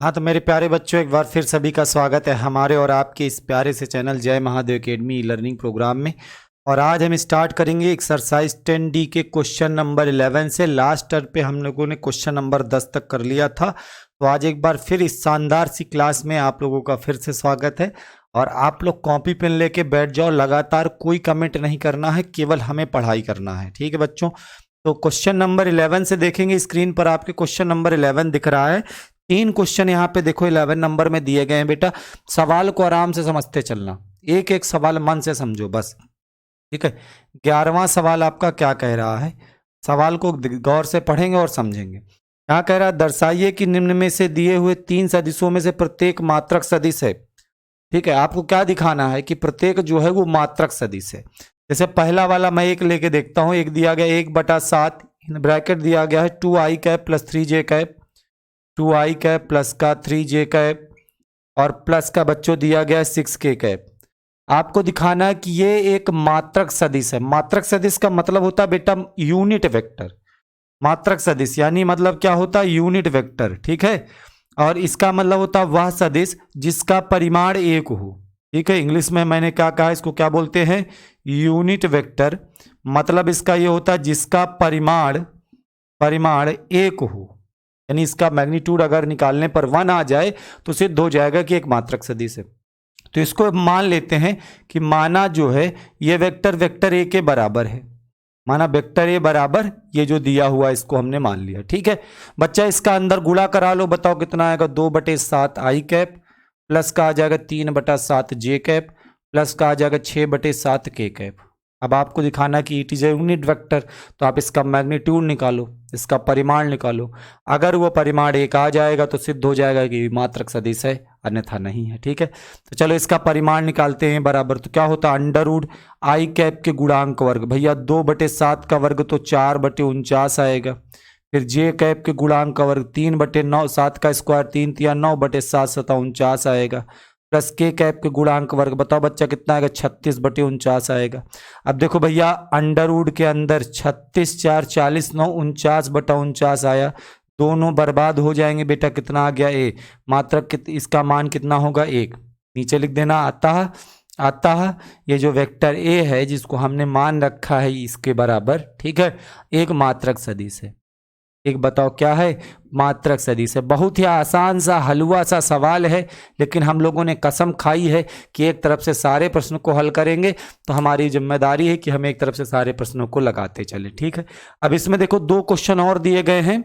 हाँ तो मेरे प्यारे बच्चों, एक बार फिर सभी का स्वागत है हमारे और आपके इस प्यारे से चैनल जय महादेव एकेडमी लर्निंग प्रोग्राम में। और आज हम स्टार्ट करेंगे एक्सरसाइज 10D के क्वेश्चन नंबर 11 से। लास्ट टर्म पे हम लोगों ने क्वेश्चन नंबर 10 तक कर लिया था। तो आज एक बार फिर इस शानदार सी क्लास में आप लोगों का फिर से स्वागत है। और आप लोग कॉपी पेन लेके बैठ जाओ, लगातार कोई कमेंट नहीं करना है, केवल हमें पढ़ाई करना है। ठीक है बच्चों, तो क्वेश्चन नंबर 11 से देखेंगे। स्क्रीन पर आपके क्वेश्चन नंबर 11 दिख रहा है। 3 क्वेश्चन यहाँ पे देखो 11 नंबर में दिए गए हैं बेटा। सवाल को आराम से समझते चलना, एक एक सवाल मन से समझो बस। ठीक है, 11वां सवाल आपका क्या कह रहा है, सवाल को गौर से पढ़ेंगे और समझेंगे। क्या कह रहा है, दर्शाइए कि निम्न में से दिए हुए 3 सदिशों में से प्रत्येक मात्रक सदिश है। ठीक है, आपको क्या दिखाना है कि प्रत्येक जो है वो मात्रक सदिश है। जैसे पहला वाला मैं एक लेके देखता हूं। एक दिया गया 1/7, ब्रैकेट दिया गया है 2i cap plus 3j cap, 2i cap plus का 3j कैप और प्लस का बच्चों दिया गया है 6k कैप। आपको दिखाना है कि ये एक मात्रक सदिश है। मात्रक सदिश का मतलब होता है बेटा यूनिट वेक्टर। मात्रक सदिश यानी मतलब क्या होता है, यूनिट वेक्टर। ठीक है, और इसका मतलब होता है वह सदिश जिसका परिमाण एक हो। ठीक है, इंग्लिश में मैंने क्या कहा, इसको क्या बोलते हैं, यूनिट वेक्टर। मतलब इसका ये होता है जिसका परिमाण परिमाण एक हो, यानी इसका मैग्नीट्यूड अगर निकालने पर 1 आ जाए तो सिद्ध हो जाएगा कि एक मात्रक सदिश है। तो इसको मान लेते हैं कि माना जो है ये वेक्टर वेक्टर ए के बराबर है। माना वेक्टर ए बराबर ये जो दिया हुआ इसको हमने मान लिया। ठीक है बच्चा, इसका अंदर गुणा करा लो, बताओ कितना आएगा। 2/7 आई कैप प्लस का आ जाएगा 3/7 जे कैप प्लस का आ जाएगा 6/7 के कैप। अब आपको दिखाना कि it is a unit vector, तो आप इसका मैग्नीट्यूड निकालो, इसका परिमाण निकालो। अगर वो परिमाण एक आ जाएगा तो सिद्ध हो जाएगा कि मात्रक सदिश है, अन्यथा नहीं है। ठीक है, तो चलो इसका परिमाण निकालते हैं बराबर। तो क्या होता है, अंडर आई कैप के गुणांक वर्ग। भैया 2/7 का वर्ग तो 4/49 आएगा। फिर जे कैप के गुणांक का वर्ग 3/9, 7 का स्क्वायर 3 तिया 9/7 749 आएगा। प्लस के कैप के गुणांक वर्ग, बताओ बच्चा कितना आएगा, 36/49 आएगा। अब देखो भैया अंडर के अंदर 36 4 40 9 49/49 आया। दोनों बर्बाद हो जाएंगे बेटा, कितना आ गया ए। मात्रक इसका मान कितना होगा, 1। नीचे लिख देना आता है ये जो वेक्टर ए है जिसको हमने मान रखा है इसके बराबर। ठीक है, एक मात्रक सदिश है। एक बताओ क्या है, मात्रक सदिश है। बहुत ही आसान सा हलवा सा सवाल है, लेकिन हम लोगों ने कसम खाई है कि एक तरफ से सारे प्रश्नों को हल करेंगे। तो हमारी जिम्मेदारी है कि हम एक तरफ से सारे प्रश्नों को लगाते चले। ठीक है, अब इसमें देखो 2 क्वेश्चन और दिए गए हैं।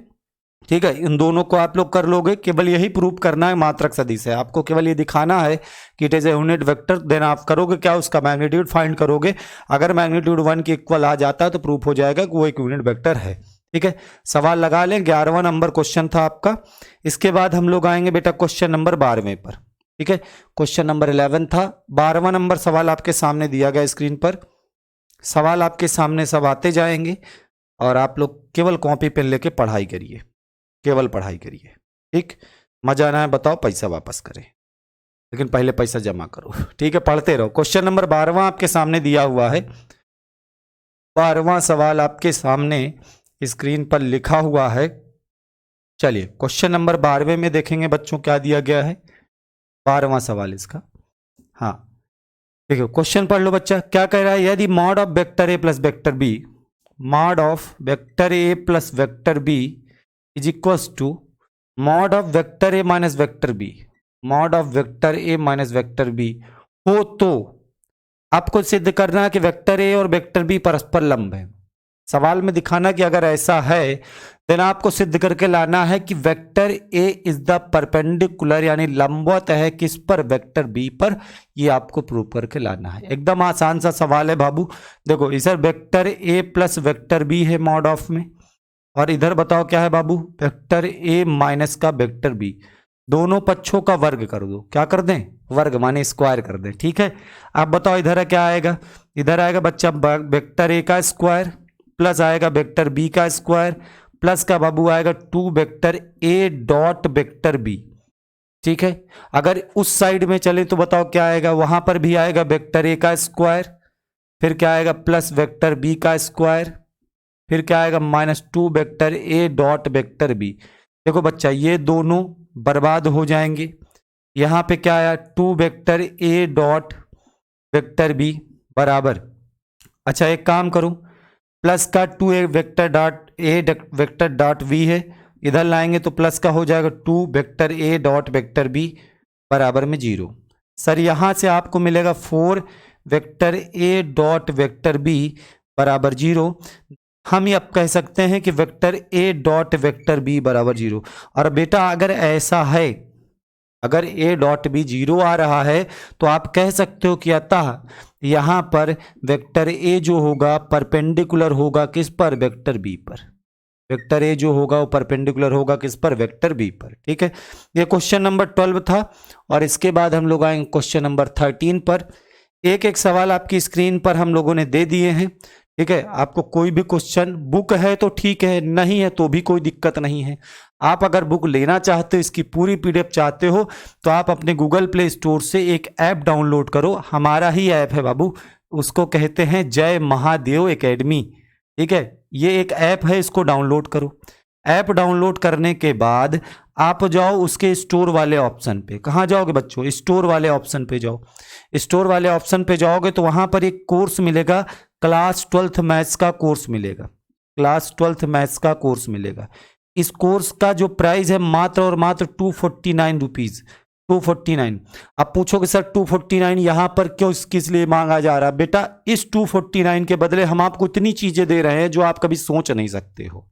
ठीक है, इन दोनों को आप लोग कर लोगे। केवल यही प्रूव करना है मात्रक सदिश है, आपको केवल ये दिखाना है कि it is a unit vector. Then आप करोगे क्या, उसका मैग्नीट्यूड फाइंड करोगे। अगर मैग्नीट्यूड 1 के इक्वल आ जाता है तो प्रूफ हो जाएगा कि वो एक यूनिट वेक्टर है। ठीक है, सवाल लगा लें। 11वां नंबर क्वेश्चन था आपका। इसके बाद हम लोग आएंगे बेटा क्वेश्चन नंबर 12वें पर। ठीक है, क्वेश्चन नंबर 11 था, 12वां नंबर सवाल आपके सामने दिया गया स्क्रीन पर। सवाल आपके सामने सब आते जाएंगे और आप लोग केवल कॉपी पेन लेके पढ़ाई करिए, केवल पढ़ाई करिए। ठीक, मजा ना है बताओ पैसा वापस करें, लेकिन पहले पैसा जमा करो। ठीक है, पढ़ते रहो। क्वेश्चन नंबर 12वां आपके सामने दिया हुआ है। 12वां सवाल आपके सामने स्क्रीन पर लिखा हुआ है। चलिए क्वेश्चन नंबर 12वें में देखेंगे बच्चों क्या दिया गया है। 12वां सवाल इसका। हाँ देखो, क्वेश्चन पढ़ लो बच्चा। क्या कह रहा है, यदि mod of vector A plus vector B, mod of vector A plus vector B is equals to mod of vector A minus vector B, mod of vector A minus vector B हो, तो आपको सिद्ध करना है कि vector A और vector B परस्पर लंब है। सवाल में दिखाना कि अगर ऐसा है देन आपको सिद्ध करके लाना है कि vector A is the perpendicular, यानी लंबवत है किस पर, वेक्टर बी पर। ये आपको प्रूव करके लाना है। एकदम आसान सा सवाल है बाबू। देखो इधर vector A plus vector B है मॉड ऑफ में, और इधर बताओ क्या है बाबू, वेक्टर ए माइनस का वेक्टर बी। दोनों पक्षों का वर्ग कर दो। क्या कर दें, वर्ग माने स्क्वायर कर दें। ठीक है, अब बताओ इधर क्या आएगा, इधर आएगा बच्चा वेक्टर ए का स्क्वायर प्लस आएगा वेक्टर बी का स्क्वायर प्लस का बाबू आएगा 2 vector A dot vector B. ठीक है, अगर उस साइड में चले तो बताओ क्या आएगा, वहां पर भी आएगा वेक्टर ए का स्क्वायर, फिर क्या आएगा प्लस वेक्टर बी का स्क्वायर, फिर क्या आएगा -2 vector A dot vector B. देखो बच्चा ये दोनों बर्बाद हो जाएंगे। यहाँ पे क्या आया, 2 vector A dot vector B बराबर, अच्छा एक काम करो, प्लस का 2 A vector dot A vector dot V है, इधर लाएंगे तो प्लस का हो जाएगा 2 vector A dot vector B बराबर में 0। सर यहाँ से आपको मिलेगा 4 vector A dot vector B बराबर 0। हम ये अब कह सकते हैं कि vector A dot vector B बराबर 0। और बेटा अगर ऐसा है, अगर ए डॉट बी 0 आ रहा है तो आप कह सकते हो कि अतः यहाँ पर वेक्टर ए जो होगा परपेंडिकुलर होगा किस पर, वेक्टर बी पर। वेक्टर ए जो होगा वो परपेंडिकुलर होगा किस पर, वेक्टर बी पर। ठीक है, ये क्वेश्चन नंबर 12 था। और इसके बाद हम लोग आएंगे क्वेश्चन नंबर 13 पर। एक एक सवाल आपकी स्क्रीन पर हम लोगों ने दे दिए हैं। ठीक है, आपको कोई भी क्वेश्चन बुक है तो ठीक है, नहीं है तो भी कोई दिक्कत नहीं है। आप अगर बुक लेना चाहते हो, इसकी पूरी पीडीएफ चाहते हो, तो आप अपने गूगल प्ले स्टोर से एक ऐप डाउनलोड करो। हमारा ही ऐप है बाबू, उसको कहते हैं जय महादेव एकेडमी। ठीक है, ये एक ऐप है, इसको डाउनलोड करो। ऐप डाउनलोड करने के बाद आप जाओ उसके स्टोर वाले ऑप्शन पे। कहाँ जाओगे बच्चों, स्टोर वाले ऑप्शन पे जाओ। स्टोर वाले ऑप्शन पे जाओगे तो वहां पर एक कोर्स मिलेगा, क्लास 12th मैथ्स का कोर्स मिलेगा। क्लास 12th मैथ्स का कोर्स मिलेगा। इस कोर्स का जो प्राइस है मात्र और मात्र 249 रुपीज, 249। अब पूछोगे सर 249 यहाँ पर क्यों, किस लिए मांगा जा रहा है? बेटा इस 249 के बदले हम आपको इतनी चीजें दे रहे हैं जो आप कभी सोच नहीं सकते हो।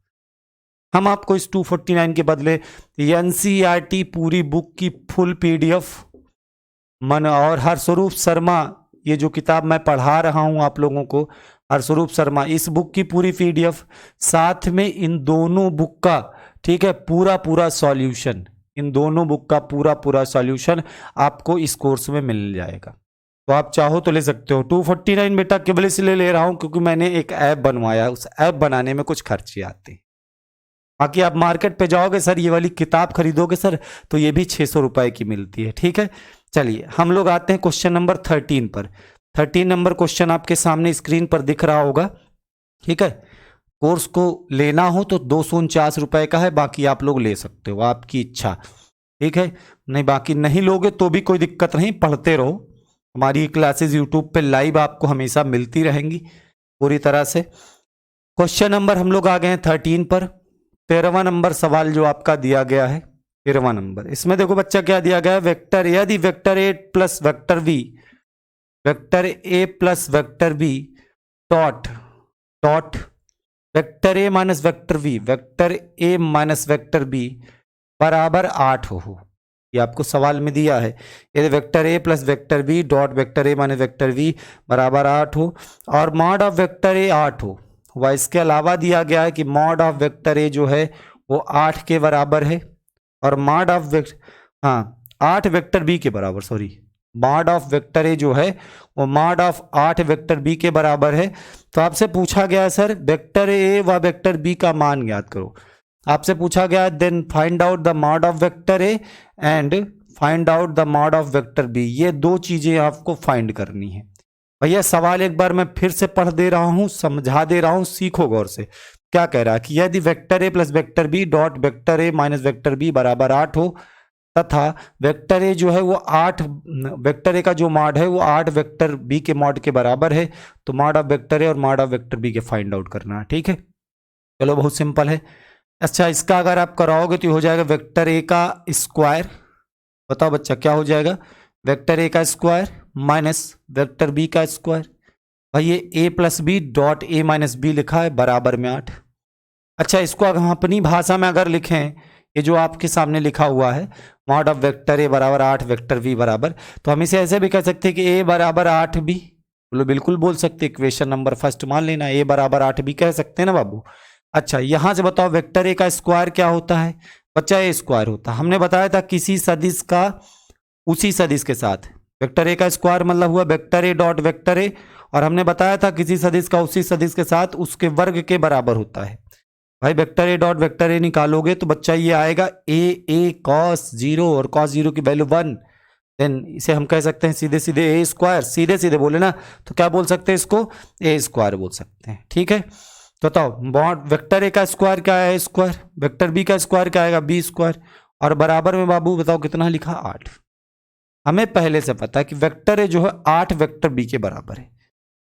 हम आपको इस 249 के बदले एनसीईआरटी पूरी बुक की फुल पीडीएफ मन और हरस्वरूप शर्मा, ये जो किताब मैं पढ़ा रहा हूं आप लोगों को, हरस्वरूप शर्मा, इस बुक की पूरी पीडीएफ, साथ में इन दोनों बुक का, ठीक है, पूरा पूरा सॉल्यूशन, इन दोनों बुक का पूरा पूरा सॉल्यूशन आपको इस कोर्स में मिल जाएगा। तो आप चाहो तो ले सकते हो। 249 बेटा केवल इसलिए ले रहा हूं क्योंकि मैंने एक ऐप बनवाया, उस ऐप बनाने में कुछ खर्चे आते हैं। बाकी आप मार्केट पे जाओगे सर, ये वाली किताब खरीदोगे सर तो ये भी 600 रुपए की मिलती है। ठीक है, चलिए हम लोग आते हैं क्वेश्चन नंबर 13 पर। 13 नंबर क्वेश्चन आपके सामने स्क्रीन पर दिख रहा होगा। ठीक है, कोर्स को लेना हो तो 249 रुपए का है, बाकी आप लोग ले सकते हो, आपकी इच्छा। ठीक है, नहीं बाकी नहीं लोगे तो भी कोई दिक्कत नहीं, पढ़ते रहो। हमारी क्लासेस यूट्यूब पे लाइव आपको हमेशा मिलती रहेंगी पूरी तरह से। क्वेश्चन नंबर हम लोग आ गए हैं 13 पर। 13वां नंबर सवाल जो आपका दिया गया है, 13वां नंबर, इसमें देखो बच्चा क्या दिया गया है, वेक्टर यदि vector A plus vector B, vector A plus vector B dot dot vector A minus vector B, vector A minus vector B बराबर 8 हो। ये आपको सवाल में दिया है, यदि vector A plus vector B dot vector A minus vector B बराबर 8 हो और मॉड ऑफ वेक्टर ए 8 हो। वह इसके अलावा दिया गया है कि मॉड ऑफ वेक्टर ए जो है वो 8 के बराबर है और मॉड ऑफ 8 वेक्टर बी के बराबर, सॉरी, मॉड ऑफ वेक्टर ए जो है वो मॉड ऑफ 8 वेक्टर बी के बराबर है। तो आपसे पूछा गया है सर वेक्टर ए व वेक्टर बी का मान ज्ञात करो। आपसे पूछा गया then find out the mod of vector A and find out the mod of vector B. ये दो चीजें आपको फाइंड करनी है। भैया सवाल एक बार मैं फिर से पढ़ दे रहा हूं, समझा दे रहा हूं, सीखो गौर से। क्या कह रहा है कि यदि vector A plus vector B dot vector A minus vector B बराबर 8 हो तथा वेक्टर ए जो है वो 8, वेक्टर ए का जो मॉड है वो 8 वेक्टर बी के मॉड के बराबर है, तो मॉड ऑफ वेक्टर ए और मॉड ऑफ वेक्टर बी के फाइंड आउट करना है। ठीक है, चलो बहुत सिंपल है। अच्छा इसका अगर आप कराओगे तो हो जाएगा वेक्टर ए का स्क्वायर, बताओ बच्चा क्या हो जाएगा, वेक्टर ए का स्क्वायर माइनस वेक्टर बी का स्क्वायर। भाई ये A plus B dot A minus B लिखा है बराबर में 8। अच्छा इसको अगर हम अपनी भाषा में अगर लिखें, ये जो आपके सामने लिखा हुआ है मॉड ऑफ वेक्टर ए बराबर 8 वेक्टर बी बराबर, तो हम इसे ऐसे भी कह सकते हैं कि ए बराबर 8 बी, बोलो बिल्कुल बोल सकते, इक्वेशन नंबर फर्स्ट मान लेना, ए बराबर 8 बी कह सकते हैं ना बाबू। अच्छा यहां से बताओ वेक्टर ए का स्क्वायर क्या होता है बच्चा, ए स्क्वायर होता है। हमने बताया था किसी सदिश का उसी सदिश के साथ, वेक्टर ए का स्क्वायर मतलब हुआ vector A dot vector A, और हमने बताया था किसी सदिश का उसी सदिश के साथ उसके वर्ग के बराबर होता है। भाई वेक्टर ए डॉट वेक्टर ए निकालोगे तो बच्चा ये आएगा ए कॉस 0 और कॉस 0 की वैल्यू 1, देन इसे हम कह सकते हैं सीधे सीधे ए स्क्वायर, सीधे सीधे बोले ना तो क्या बोल सकते हैं इसको, ए स्क्वायर बोल सकते हैं। ठीक है, तो बताओ मॉड वेक्टर ए का स्क्वायर क्या है स्क्वायर, वेक्टर बी का स्क्वायर क्या आएगा बी स्क्वायर, और बराबर में बाबू बताओ कितना लिखा 8। हमें पहले से पता है कि वेक्टर ए जो है 8 वेक्टर बी के बराबर है,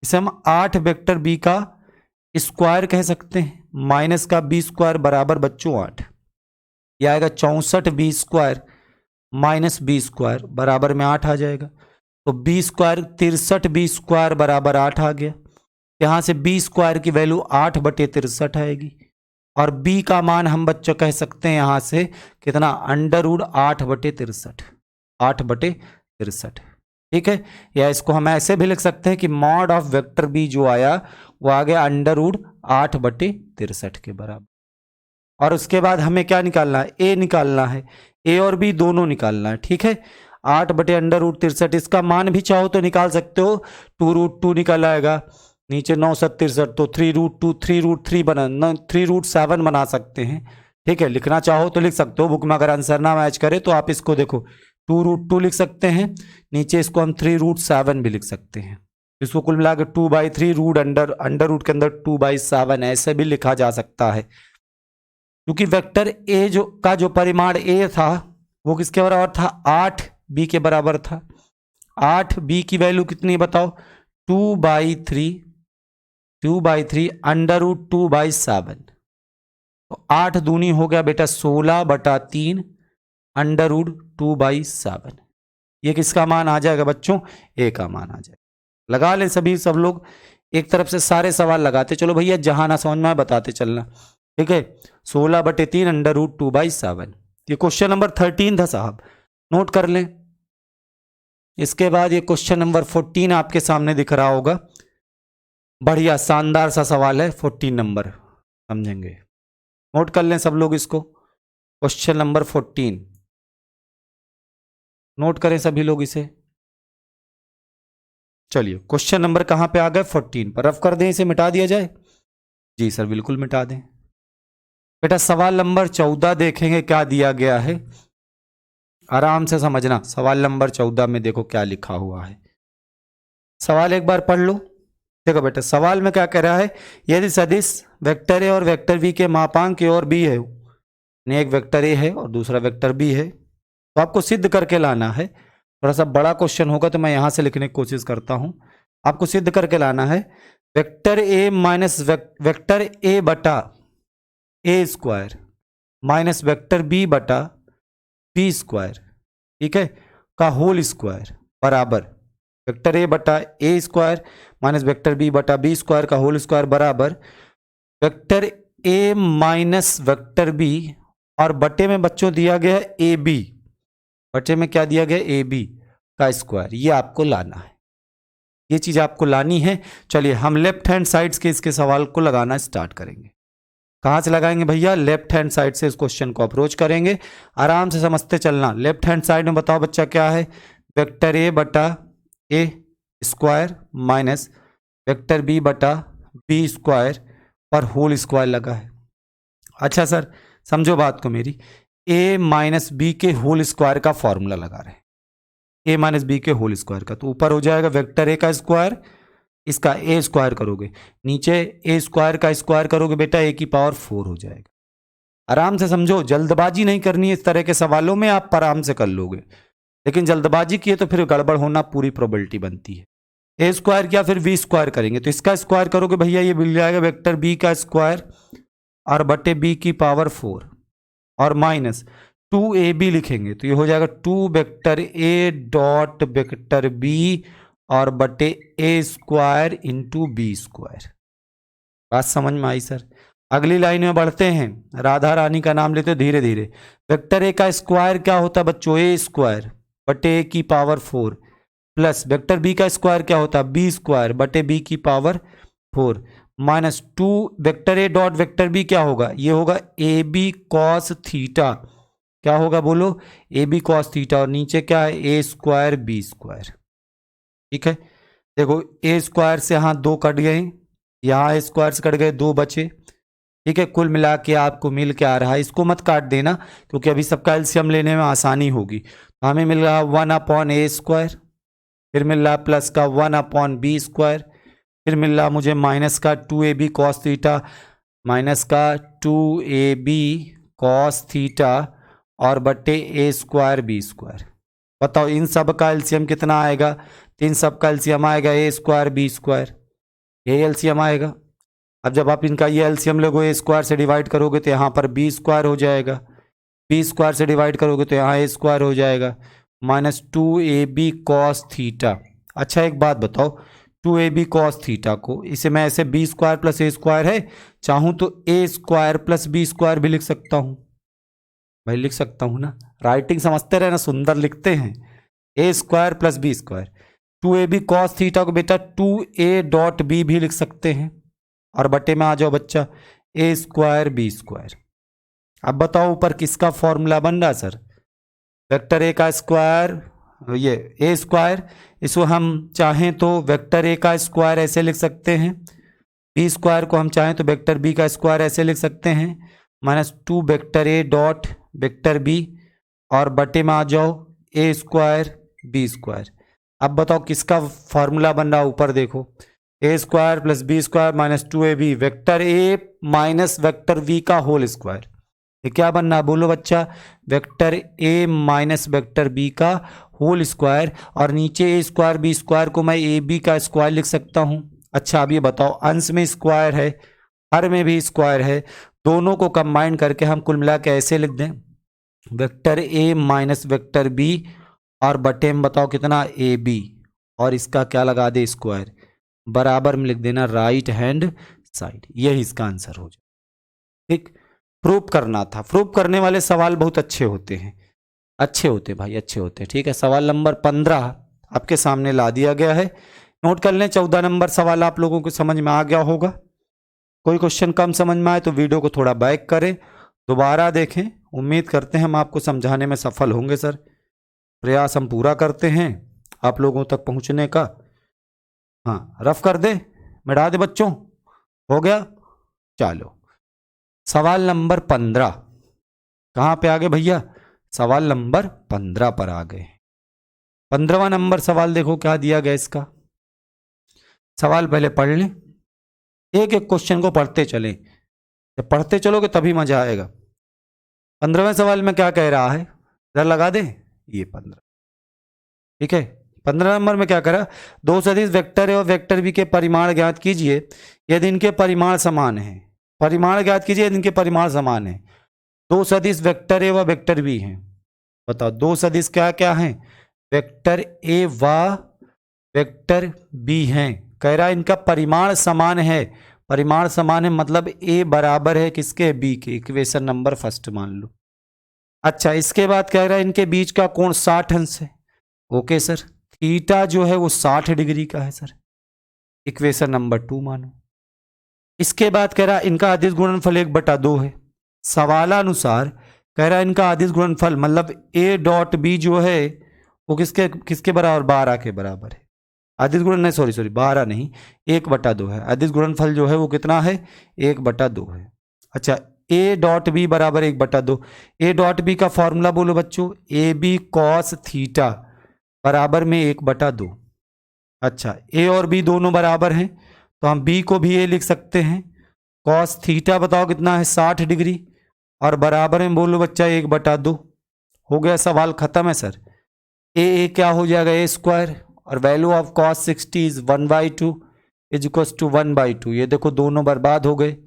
इसे हम 8 वेक्टर बी का स्क्वायर कह सकते हैं, माइनस का बी स्क्वायर बराबर बच्चों 8, यह आएगा 64 B square minus B square बराबर में 8 आ जाएगा। तो बी स्क्वायर 63 बी स्क्वायर बराबर 8 आ गया। यहां से बी स्क्वायर की वैल्यू 8/63 आएगी, और बी का मान हम बच्चों कह सकते हैं यहां से कितना अंडर रूट 8/63, 8/63। ठीक है, या इसको हम ऐसे भी लिख सकते हैं कि मॉड ऑफ वेक्टर बी जो आया वो आ गया अंडर रूट 8/63 के बराबर। और उसके बाद हमें क्या निकालना है, ए निकालना है, ए और बी दोनों निकालना है। ठीक है, 8/√63, इसका मान भी चाहो तो निकाल सकते हो, 2√2 निकल आएगा, नीचे 9×7=63, तो 3√2 3√3 बना 3√7 बना सकते हैं। ठीक है, लिखना चाहो तो लिख सकते हो, बुक में अगर आंसर ना मैच करे तो आप इसको देखो 2√2 लिख सकते हैं, नीचे इसको हम 3√7 भी लिख सकते हैं, इसको कुल मिला के 2/3 रूट अंडर रूट के अंदर 2/7 ऐसे भी लिखा जा सकता है, क्योंकि वेक्टर ए जो परिमाण ए था वो किसके बराबर था 8 बी के बराबर था। 8 बी की वैल्यू कितनी बताओ 2/3 अंडर रूट 2/7, तो 8 दूनी हो गया बेटा 16/3 अंडर रूट 2/7, ये किसका मान आ जाएगा बच्चों ए का मान आ जाएगा। लगा लें सब लोग, एक तरफ से सारे सवाल लगाते चलो भैया, जहां ना समझ में बताते चलना। ठीक है, 16/3 अंडर रूट 2/7, ये क्वेश्चन नंबर 13 था साहब, नोट कर लें। इसके बाद ये क्वेश्चन नंबर 14 आपके सामने दिख रहा होगा, बढ़िया शानदार सा सवाल है, 14 नंबर समझेंगे, नोट कर लें सब लोग इसको। क्वेश्चन नंबर 14 नोट करें सभी लोग इसे। चलिए क्वेश्चन नंबर कहां पे आ गए 14 पर, रफ कर दें, इसे मिटा दिया जाए। जी सर बिल्कुल मिटा दें। बेटा सवाल नंबर 14 देखेंगे क्या दिया गया है, आराम से समझना। सवाल नंबर 14 में देखो क्या लिखा हुआ है, सवाल एक बार पढ़ लो। देखो बेटा सवाल में क्या कह रहा है, यदि सदिश वेक्टर ए और वेक्टर बी के मापांक ए और बी है, एक वेक्टर ए है और दूसरा वेक्टर बी है, तो आपको सिद्ध करके लाना है। थोड़ा सा बड़ा क्वेश्चन होगा तो मैं यहां से लिखने की कोशिश करता हूं। आपको सिद्ध करके लाना है vector A minus vector A बटा A square minus vector B बटा बी स्क्वायर, ठीक है, का होल स्क्वायर बराबर वेक्टर ए बटा A square minus vector B बटा बी स्क्वायर का होल स्क्वायर बराबर vector A minus vector B, और बटे में बच्चों दिया गया ए बी, बटे में क्या दिया गया ए बी का स्क्वायर, ये आपको लाना है, ये चीज आपको लानी है। चलिए हम लेफ्ट हैंड साइड के इसके सवाल को लगाना स्टार्ट करेंगे। कहां से लगाएंगे भैया, लेफ्ट हैंड साइड से इस क्वेश्चन को अप्रोच करेंगे, आराम से समझते चलना। लेफ्ट हैंड साइड में बताओ बच्चा क्या है, वेक्टर ए बटा A square minus vector B बटा बी स्क्वायर पर होल स्क्वायर लगा है। अच्छा सर समझो बात को मेरी, ए माइनस बी के होल स्क्वायर का फॉर्मूला लगा रहे हैं, ए माइनस बी के होल स्क्वायर का, तो ऊपर हो जाएगा वेक्टर ए का स्क्वायर, इसका ए स्क्वायर करोगे, नीचे ए स्क्वायर का स्क्वायर करोगे बेटा ए की पावर 4 हो जाएगा। आराम से समझो, जल्दबाजी नहीं करनी है इस तरह के सवालों में, आप आराम से कर लोगे, लेकिन जल्दबाजी किए तो फिर गड़बड़ होना पूरी प्रोबेबिलिटी बनती है। ए स्क्वायर किया फिर बी स्क्वायर करेंगे, तो इसका स्क्वायर करोगे भैया ये मिल जाएगा वेक्टर बी का स्क्वायर और बटे बी की पावर 4 और माइनस 2ab लिखेंगे, तो ये हो जाएगा 2 vector A dot vector B और बटे A square into B square. बात समझ में आई सर। अगली लाइन में बढ़ते हैं, राधा रानी का नाम लेते धीरे धीरे। वेक्टर ए का स्क्वायर क्या होता है बच्चों, ए स्क्वायर बटे ए की पावर 4 प्लस वेक्टर बी का स्क्वायर क्या होता है बी स्क्वायर बटे बी की power 4 minus 2 vector A dot vector B क्या होगा, ये होगा ए बी कॉस थीटा, क्या होगा बोलो ए बी कॉस थीटा, और नीचे क्या है ए स्क्वायर बी स्क्वायर। ठीक है, देखो ए स्क्वायर से यहाँ 2 कट गए, यहाँ ए स्क्वायर से कट गए 2 बचे। ठीक है, कुल मिला के आपको मिल के आ रहा है, इसको मत काट देना क्योंकि अभी सबका एलसीएम लेने में आसानी होगी। तो हमें मिल रहा 1/a स्क्वायर, फिर मिल रहा प्लस का 1/b स्क्वायर, फिर मिल रहा मुझे माइनस का 2ab कॉस थीटा माइनस का 2ab cos थीटा और बटे a स्क्वायर b स्क्वायर। बताओ इन सब का एलसीएम कितना आएगा? तो इन सब का एलसीएम आएगा a स्क्वायर b स्क्वायर, ये एलसीएम आएगा। अब जब आप इनका ये एलसीएम लोगे, a स्क्वायर से डिवाइड करोगे तो यहाँ पर b स्क्वायर हो जाएगा, b स्क्वायर से डिवाइड करोगे तो यहाँ a स्क्वायर हो जाएगा, माइनस 2ab cos थीटा। अच्छा एक बात बताओ, 2ab cos थीटा को इसे मैं ऐसे b square plus a square है, चाहूँ तो a square plus b square भी लिख सकता हूँ। भाई लिख सकता हूँ ना, राइटिंग समझते रहे ना, सुंदर लिखते हैं। a square plus b square, 2ab cos theta को बेटा 2a डॉट b भी लिख सकते हैं, और बटे में आ जाओ बच्चा a स्क्वायर b स्क्वायर। अब बताओ ऊपर किसका फॉर्मूला बन रहा सर? वेक्टर a का स्क्वायर, ये a स्क्वायर, इसको हम चाहें तो वेक्टर a का स्क्वायर ऐसे लिख सकते हैं, b स्क्वायर को हम चाहें तो वेक्टर b का स्क्वायर ऐसे लिख सकते हैं, minus 2 vector a dot vector b, और बटे में आ जाओ a स्क्वायर b स्क्वायर। अब बताओ किसका फॉर्मूला बन रहा? ऊपर देखो, a square plus b square minus 2ab vector a minus vector v का होल स्क्वायर। ये क्या बनना है बोलो बच्चा? Vector a minus vector b का होल स्क्वायर, और नीचे a स्क्वायर b स्क्वायर को मैं ए बी का स्क्वायर लिख सकता हूँ। अच्छा अब ये बताओ, अंश में स्क्वायर है, हर में भी स्क्वायर है, दोनों को कंबाइन करके हम कुल मिला के ऐसे लिख दें, vector a minus vector b, और बटे में बताओ कितना ए बी, और इसका क्या लगा दे स्क्वायर, बराबर में लिख देना राइट हैंड साइड। यही इसका आंसर हो जाए। ठीक, प्रूफ करना था। प्रूफ करने वाले सवाल बहुत अच्छे होते हैं, अच्छे होते भाई, अच्छे होते हैं। ठीक है, सवाल नंबर 15 आपके सामने ला दिया गया है, नोट कर लें। 14 नंबर सवाल आप लोगों को समझ में आ गया होगा। कोई क्वेश्चन कम समझ में आए तो वीडियो को थोड़ा बैक करें, दोबारा देखें। उम्मीद करते हैं हम आपको समझाने में सफल होंगे सर। प्रयास हम पूरा करते हैं आप लोगों तक पहुंचने का। हाँ रफ कर दे, मिटा दे बच्चों, हो गया। चलो सवाल नंबर 15 कहाँ पे आ गए भैया? सवाल नंबर 15 पर आ गए। 15वां नंबर सवाल देखो क्या दिया गया इसका। सवाल पहले पढ़ लें, एक एक क्वेश्चन को पढ़ते चलें, जब पढ़ते चलोगे तभी मजा आएगा। 15वें सवाल में क्या कह रहा है, जरा लगा दे, ये 15। ठीक है, 15 नंबर में क्या करा, दो सदिश वेक्टर है और वेक्टर बी के परिमाण ज्ञात कीजिए यदि इनके परिमाण समान है। परिमाण ज्ञात कीजिए यदि इनके परिमाण समान है। दो सदिश वेक्टर ए व वेक्टर बी हैं। बताओ दो सदिश क्या क्या हैं? वेक्टर ए व वेक्टर बी हैं। कह रहा है इनका परिमाण समान है। परिमाण समान है मतलब ए बराबर है किसके? बी के। इक्वेशन नंबर फर्स्ट मान लो। अच्छा इसके बाद कह रहा है इनके बीच का कोण 60 अंश है। ओके सर, थीटा जो है वो 60 डिग्री का है सर। इक्वेशन नंबर 2 मानो। इसके बाद कह रहा है इनका अदिश गुणनफल 1/2 है। सवालानुसार कह रहा है इनका अदिश गुणनफल मतलब ए डॉट बी जो है वो किसके किसके बराबर? 12 के बराबर है। अदिश गुणन नहीं, सॉरी 12 नहीं, 1/2 है। अदिश गुणनफल जो है वो कितना है? 1/2 है। अच्छा ए डॉट बी बराबर 1/2। ए डॉट बी का फॉर्मूला बोलो बच्चों, ए बी कॉस थीटा बराबर में 1/2। अच्छा ए और बी दोनों बराबर हैं तो हम बी को भी ए लिख सकते हैं। कॉस थीटा बताओ कितना है? 60 डिग्री, और बराबर में बोलो बच्चा 1/2। हो गया, सवाल खत्म है सर। ए क्या हो जाएगा? ए स्क्वायर, और value of cos 60 is 1/2 is equal to 1/2। ये देखो दोनों बर्बाद हो गए।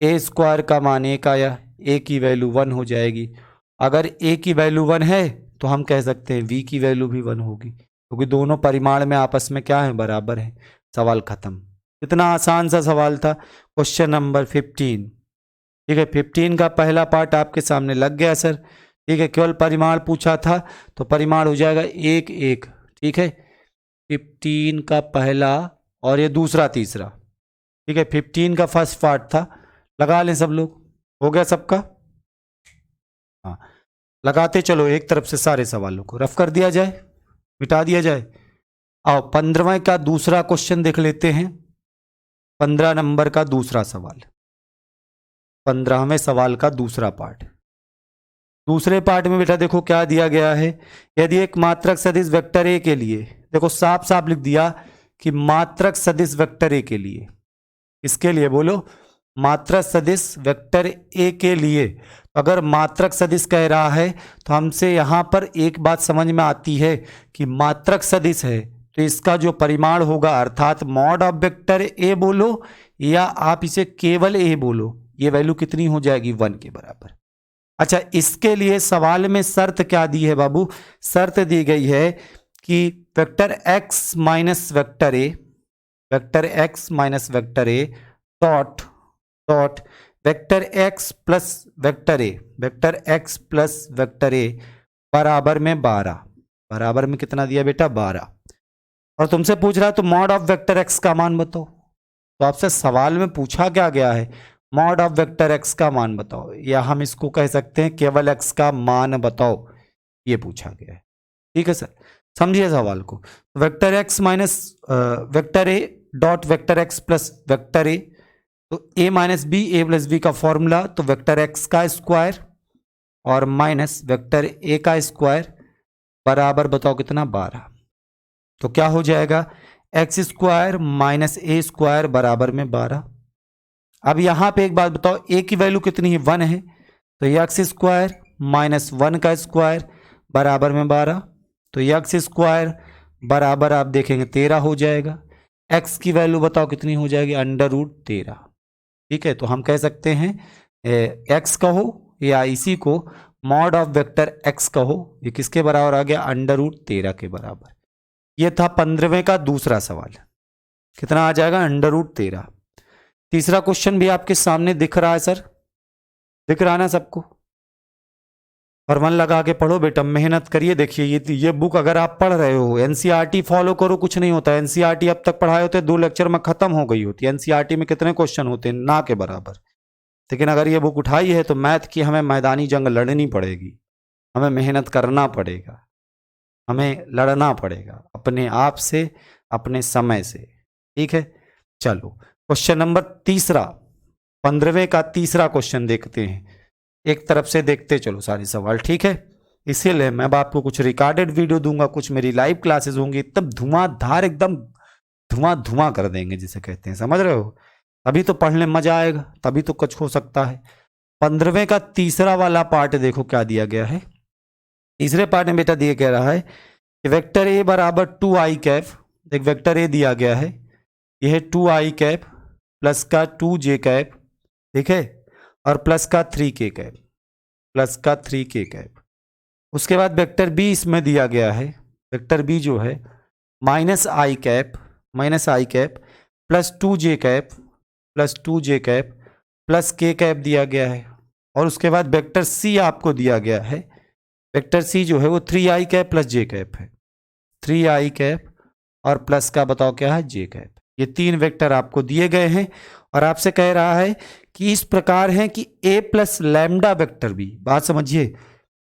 ए स्क्वायर का मान 1 आया, ए की वैल्यू 1 हो जाएगी। अगर ए की वैल्यू 1 है तो हम कह सकते हैं वी की वैल्यू भी 1 होगी, क्योंकि दोनों परिमाण में आपस में क्या है? बराबर है। सवाल खत्म। इतना आसान सा सवाल था। Question number 15। ठीक है, 15 का पहला पार्ट आपके सामने लग गया सर। ठीक है, केवल परिमाण पूछा था तो परिमाण हो जाएगा 1 1। ठीक है, 15 का पहला और ये दूसरा तीसरा। ठीक है, 15 का फर्स्ट पार्ट था। लगा लें सब लोग, हो गया सबका? हाँ लगाते चलो एक तरफ से सारे सवालों को। रफ कर दिया जाए, मिटा दिया जाए। आओ 15वें का दूसरा क्वेश्चन देख लेते हैं। 15 नंबर का दूसरा सवाल, 15वें सवाल का दूसरा पार्ट। दूसरे पार्ट में बेटा देखो क्या दिया गया है। यदि एक मात्रक सदिश वेक्टर ए के लिए, देखो साफ साफ लिख दिया कि मात्रक सदिश वेक्टर ए के लिए, इसके लिए बोलो मात्रक सदिश वेक्टर ए के लिए, तो अगर मात्रक सदिश कह रहा है तो हमसे यहाँ पर एक बात समझ में आती है कि मात्रक सदिश है तो इसका जो परिमाण होगा अर्थात मॉड ऑफ वेक्टर ए बोलो या आप इसे केवल ए बोलो, ये वैल्यू कितनी हो जाएगी 1 के बराबर। अच्छा, इसके लिए सवाल में शर्त क्या दी है बाबू? शर्त दी गई है कि vector x minus vector A, vector x minus vector A dot dot vector x plus vector A, vector x plus vector A बराबर में 12, बराबर में कितना दिया बेटा 12। और तुमसे पूछ रहा है तो मॉड ऑफ वेक्टर x का मान बताओ, तो आपसे सवाल में पूछा क्या गया है मॉड ऑफ वेक्टर x का मान बताओ, या हम इसको कह सकते हैं केवल x का मान बताओ, ये पूछा गया है। ठीक है सर, समझिए सवाल को। Vector x minus vector A dot vector x plus vector A, तो a minus B A plus B का फॉर्मूला, तो वेक्टर x का स्क्वायर और माइनस वेक्टर a का स्क्वायर बराबर बताओ कितना 12। तो क्या हो जाएगा X square minus A square बराबर में 12। अब यहां पे एक बात बताओ, ए की वैल्यू कितनी है 1 है, तो एक्स स्क्वायर माइनस 1 का स्क्वायर बराबर में 12, तो एक्स स्क्वायर बराबर आप देखेंगे 13 हो जाएगा। एक्स की वैल्यू बताओ कितनी हो जाएगी √13। ठीक है, तो हम कह सकते हैं एक्स कहो या इसी को मॉड ऑफ वेक्टर एक्स कहो, ये किसके बराबर आ गया √13 के बराबर। ये था 15वें का दूसरा सवाल, कितना आ जाएगा √13। तीसरा क्वेश्चन भी आपके सामने दिख रहा है सर, दिख रहा है ना सबको? और मन लगा के पढ़ो बेटा, मेहनत करिए। देखिए ये बुक अगर आप पढ़ रहे हो, एनसीईआरटी फॉलो करो, कुछ नहीं होता। एनसीईआरटी अब तक पढ़ाए होते 2 लेक्चर में खत्म हो गई होती। एनसीईआरटी में कितने क्वेश्चन होते हैं, ना के बराबर। लेकिन अगर ये बुक उठाई है तो मैथ की हमें मैदानी जंग लड़नी पड़ेगी, हमें मेहनत करना पड़ेगा, हमें लड़ना पड़ेगा अपने आप से, अपने समय से। ठीक है, चलो क्वेश्चन नंबर तीसरा, 15वें का तीसरा क्वेश्चन देखते हैं। एक तरफ से देखते चलो सारे सवाल, ठीक है? इसीलिए मैं आपको कुछ रिकॉर्डेड वीडियो दूंगा, कुछ मेरी लाइव क्लासेस होंगी, तब धुआंधार एकदम धुआं कर देंगे जिसे कहते हैं, समझ रहे हो? तभी तो पढ़ने में मजा आएगा, तभी तो कुछ हो सकता है। 15वें का तीसरा वाला पार्ट देखो क्या दिया गया है। तीसरे पार्ट में बेटा दिया कह रहा है कि वेक्टर ए बराबर 2i कैप, एक वेक्टर ए दिया गया है, यह है 2i कैप प्लस का 2j कैप, ठीक है, और प्लस का 3k कैप, प्लस का 3k कैप। उसके बाद वेक्टर बी इसमें दिया गया है, वेक्टर बी जो है -i cap, -i cap plus 2j cap, plus 2j cap plus k cap दिया गया है। और उसके बाद वेक्टर सी आपको दिया गया है, वेक्टर सी जो है वो 3i cap plus j cap है, 3i कैप और प्लस का बताओ क्या है j कैप। ये 3 वेक्टर आपको दिए गए हैं और आपसे कह रहा है कि इस प्रकार है कि a plus lambda vector B, बात समझिए,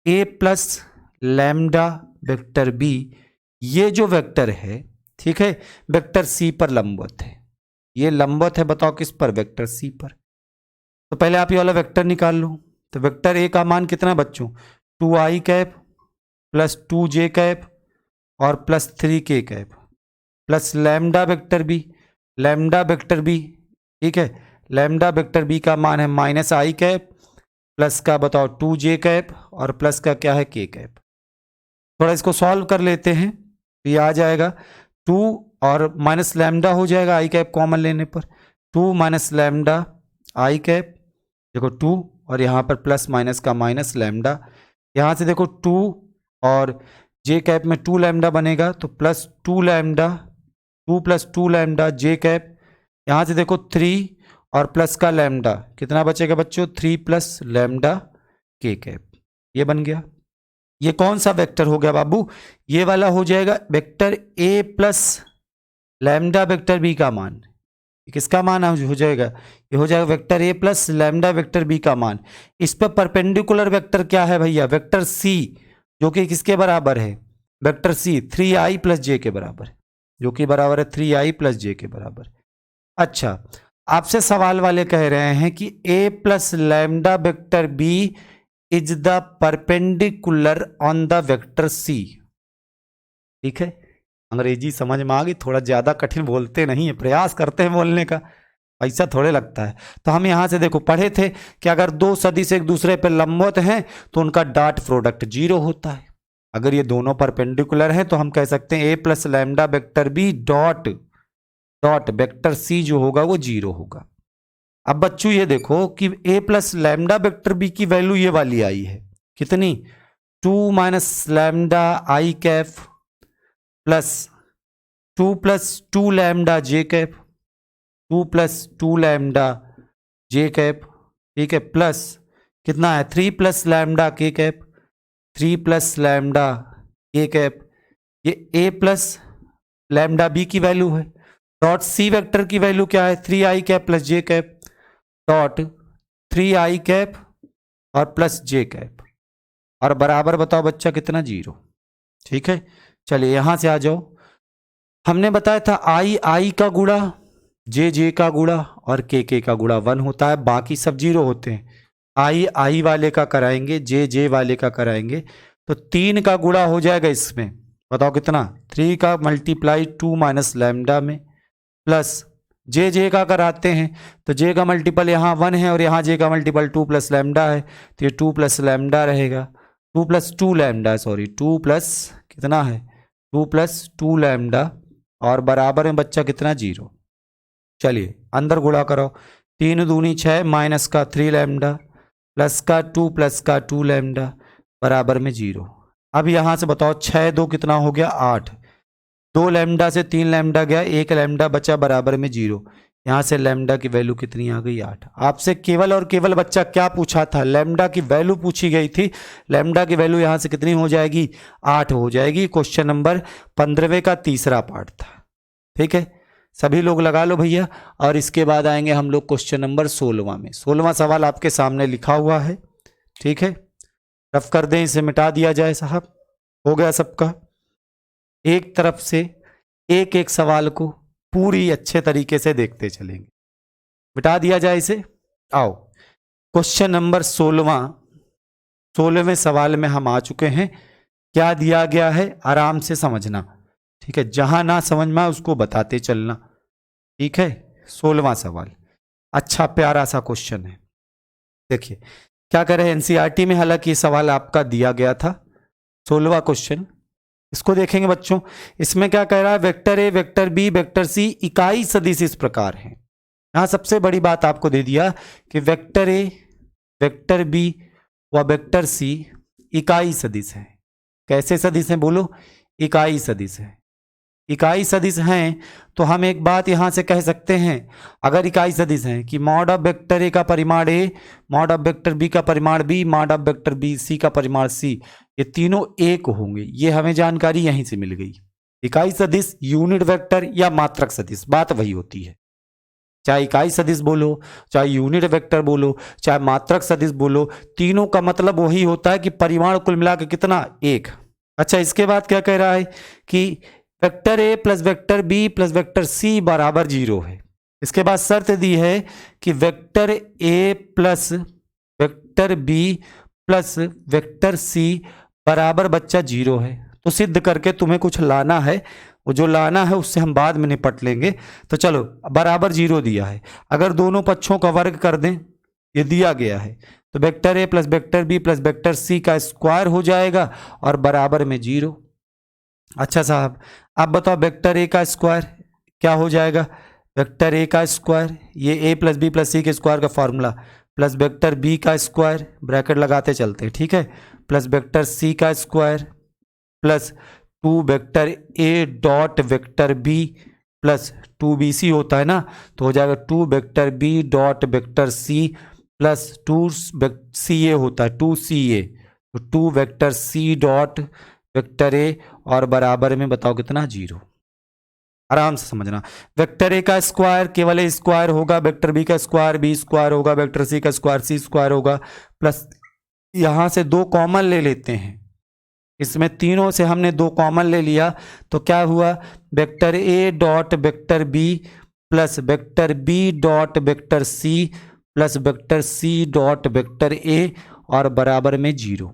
a plus lambda vector B ये जो वेक्टर है, ठीक है, वेक्टर सी पर लंबवत है। ये लंबवत है बताओ किस पर, वेक्टर सी पर। तो पहले आप ये वाला वेक्टर निकाल लो। तो वेक्टर ए का मान कितना बच्चों 2i cap plus 2j cap और plus 3k cap plus lambda vector B, lambda vector B, ठीक है, लैम्डा वेक्टर बी का मान है -i कैप प्लस का बताओ 2j कैप और प्लस का क्या है k कैप। थोड़ा इसको सॉल्व कर लेते हैं तो ये आ जाएगा 2 और माइनस लैम्डा हो जाएगा i कैप कॉमन लेने पर, 2 माइनस लैम्डा i कैप, देखो 2 और यहाँ पर प्लस माइनस का माइनस लैम्डा, यहाँ से देखो 2 और j कैप में 2 लैम्डा बनेगा तो plus 2 lambda, 2 plus 2 lambda j cap, यहाँ से देखो 3 और प्लस का लैम्डा, कितना बचेगा बच्चों 3 प्लस लैम्डा k कैप। ये बन गया। ये कौन सा वेक्टर हो गया बाबू, ये वाला हो जाएगा vector a plus lambda vector b का मान। किसका मान हो जाएगा, ये हो जाएगा vector a plus lambda vector b का मान। इस पर परपेंडिकुलर वेक्टर क्या है भैया, वेक्टर c, जो कि किसके बराबर है, vector c 3i plus j के बराबर, जो कि बराबर है 3i प्लस j के बराबर। अच्छा, आपसे सवाल वाले कह रहे हैं कि a plus lambda vector b is the perpendicular on the vector c। ठीक है, अंग्रेजी समझ में आ गई, थोड़ा ज्यादा कठिन बोलते नहीं है, प्रयास करते हैं बोलने का, पैसा थोड़े लगता है। तो हम यहाँ से देखो पढ़े थे कि अगर दो सदिश एक दूसरे पर लंबवत हैं तो उनका डॉट प्रोडक्ट 0 होता है। अगर ये दोनों परपेंडिकुलर हैं तो हम कह सकते हैं a plus lambda vector B dot dot vector C जो होगा वो 0 होगा। अब बच्चों ये देखो कि a plus lambda vector B की वैल्यू ये वाली आई है, कितनी, 2 minus lambda I cap plus 2 lambda J cap, 2 plus 2 lambda J cap, ठीक है, प्लस कितना है 3 plus lambda K cap, 3 plus lambda K cap, ये a प्लस लैम्डा बी की वैल्यू है। डॉट सी वेक्टर की वैल्यू क्या है, 3 I cap plus J cap dot 3 I cap और प्लस जे कैप, और बराबर बताओ बच्चा कितना, 0। ठीक है, चलिए यहां से आ जाओ। हमने बताया था आई का गुणा जे का गुणा और के का गुणा 1 होता है, बाकी सब 0 होते हैं। आई वाले का कराएंगे, जे वाले का कराएंगे, तो 3 का गुणा हो जाएगा इसमें, बताओ कितना, 3 का मल्टीप्लाई 2 माइनस लैम्डा में, प्लस जे का कराते हैं तो जे का मल्टीपल यहाँ 1 है और यहाँ जे का मल्टीपल 2 प्लस लैम्डा है, तो ये 2 प्लस लैम्डा रहेगा, 2 प्लस 2 लैम्डा, सॉरी 2 प्लस कितना है, 2 प्लस 2 लैम्डा, और बराबर में बच्चा कितना, 0। चलिए अंदर गुणा करो, 3 दूनी 6 माइनस का 3 लैम्डा प्लस का 2 लैम्डा बराबर में 0। अब यहाँ से बताओ 6 2 कितना हो गया, 8, 2 लैम्डा से 3 लैम्डा गया, 1 लैम्डा बचा बराबर में 0। यहाँ से लैम्डा की वैल्यू कितनी आ गई, 8। आपसे केवल और केवल बच्चा क्या पूछा था, लैम्डा की वैल्यू पूछी गई थी। लैम्डा की वैल्यू यहाँ से कितनी हो जाएगी, 8 हो जाएगी। क्वेश्चन नंबर 15वें का तीसरा पार्ट था। ठीक है, सभी लोग लगा लो भैया। और इसके बाद आएंगे हम लोग क्वेश्चन नंबर 16वां में। 16वां सवाल आपके सामने लिखा हुआ है, ठीक है, रफ कर दें, इसे मिटा दिया जाए साहब। हो गया सबका, एक तरफ से एक एक सवाल को पूरी अच्छे तरीके से देखते चलेंगे। मिटा दिया जाए इसे। आओ क्वेश्चन नंबर 16वें सवाल में हम आ चुके हैं। क्या दिया गया है आराम से समझना, ठीक है, जहां ना समझ में आए उसको बताते चलना। ठीक है, 16वां सवाल अच्छा प्यारा सा क्वेश्चन है। देखिए क्या करें, एनसीईआरटी में हालांकि सवाल आपका दिया गया था 16वां क्वेश्चन। इसको देखेंगे बच्चों, इसमें क्या कह रहा है, vector A vector B vector C इकाई सदिश इस प्रकार है। यहां सबसे बड़ी बात आपको दे दिया कि वेक्टर ए वेक्टर बी व वेक्टर सी इकाई सदिश है। कैसे सदिश है बोलो, इकाई सदिश है। इकाई सदिश हैं तो हम एक बात यहां से कह सकते हैं, अगर इकाई सदिश हैं कि मॉड ऑफ वेक्टर ए का परिमाण A, mod of vector B का परिमाण B, mod of vector B C का परिमाण सी, ये तीनों एक होंगे। ये हमें जानकारी यहीं से मिल गई। इकाई सदिश, यूनिट वेक्टर या मात्रक सदिश, बात वही होती है। चाहे इकाई सदिश बोलो, चाहे यूनिट वेक्टर बोलो, चाहे मात्रक सदिश बोलो, तीनों का मतलब वही होता है कि परिमाण कुल मिला के कितना, एक। अच्छा, इसके बाद क्या कह रहा है कि vector A plus vector B plus vector C बराबर 0 है। इसके बाद शर्त दी है कि vector A plus vector B plus vector C बराबर बच्चा 0 है। तो सिद्ध करके तुम्हें कुछ लाना है, वो जो लाना है उससे हम बाद में निपट लेंगे। तो चलो, बराबर 0 दिया है, अगर दोनों पक्षों का वर्ग कर दें, ये दिया गया है, तो vector A plus vector B plus vector C का स्क्वायर हो जाएगा और बराबर में 0। अच्छा साहब, अब बताओ वेक्टर ए का स्क्वायर क्या हो जाएगा, वेक्टर ए का स्क्वायर, ये A plus B plus C के स्क्वायर का फॉर्मूला, प्लस वेक्टर बी का स्क्वायर, ब्रैकेट लगाते चलते हैं, ठीक है, प्लस वेक्टर सी का square plus 2 vector A dot vector B plus 2bc होता है ना, तो हो जाएगा 2 vector B dot vector C plus 2ca होता है 2ca, तो 2 vector C dot vector A और बराबर में बताओ कितना, 0। आराम से समझना, वेक्टर ए का स्क्वायर केवल ए स्क्वायर होगा, वेक्टर बी का स्क्वायर बी स्क्वायर होगा, वेक्टर सी का स्क्वायर सी स्क्वायर होगा, प्लस यहां से 2 कॉमन ले लेते हैं। इसमें तीनों से हमने 2 कॉमन ले लिया, तो क्या हुआ, vector A dot vector B plus vector B dot vector C plus vector C dot vector A और बराबर में 0।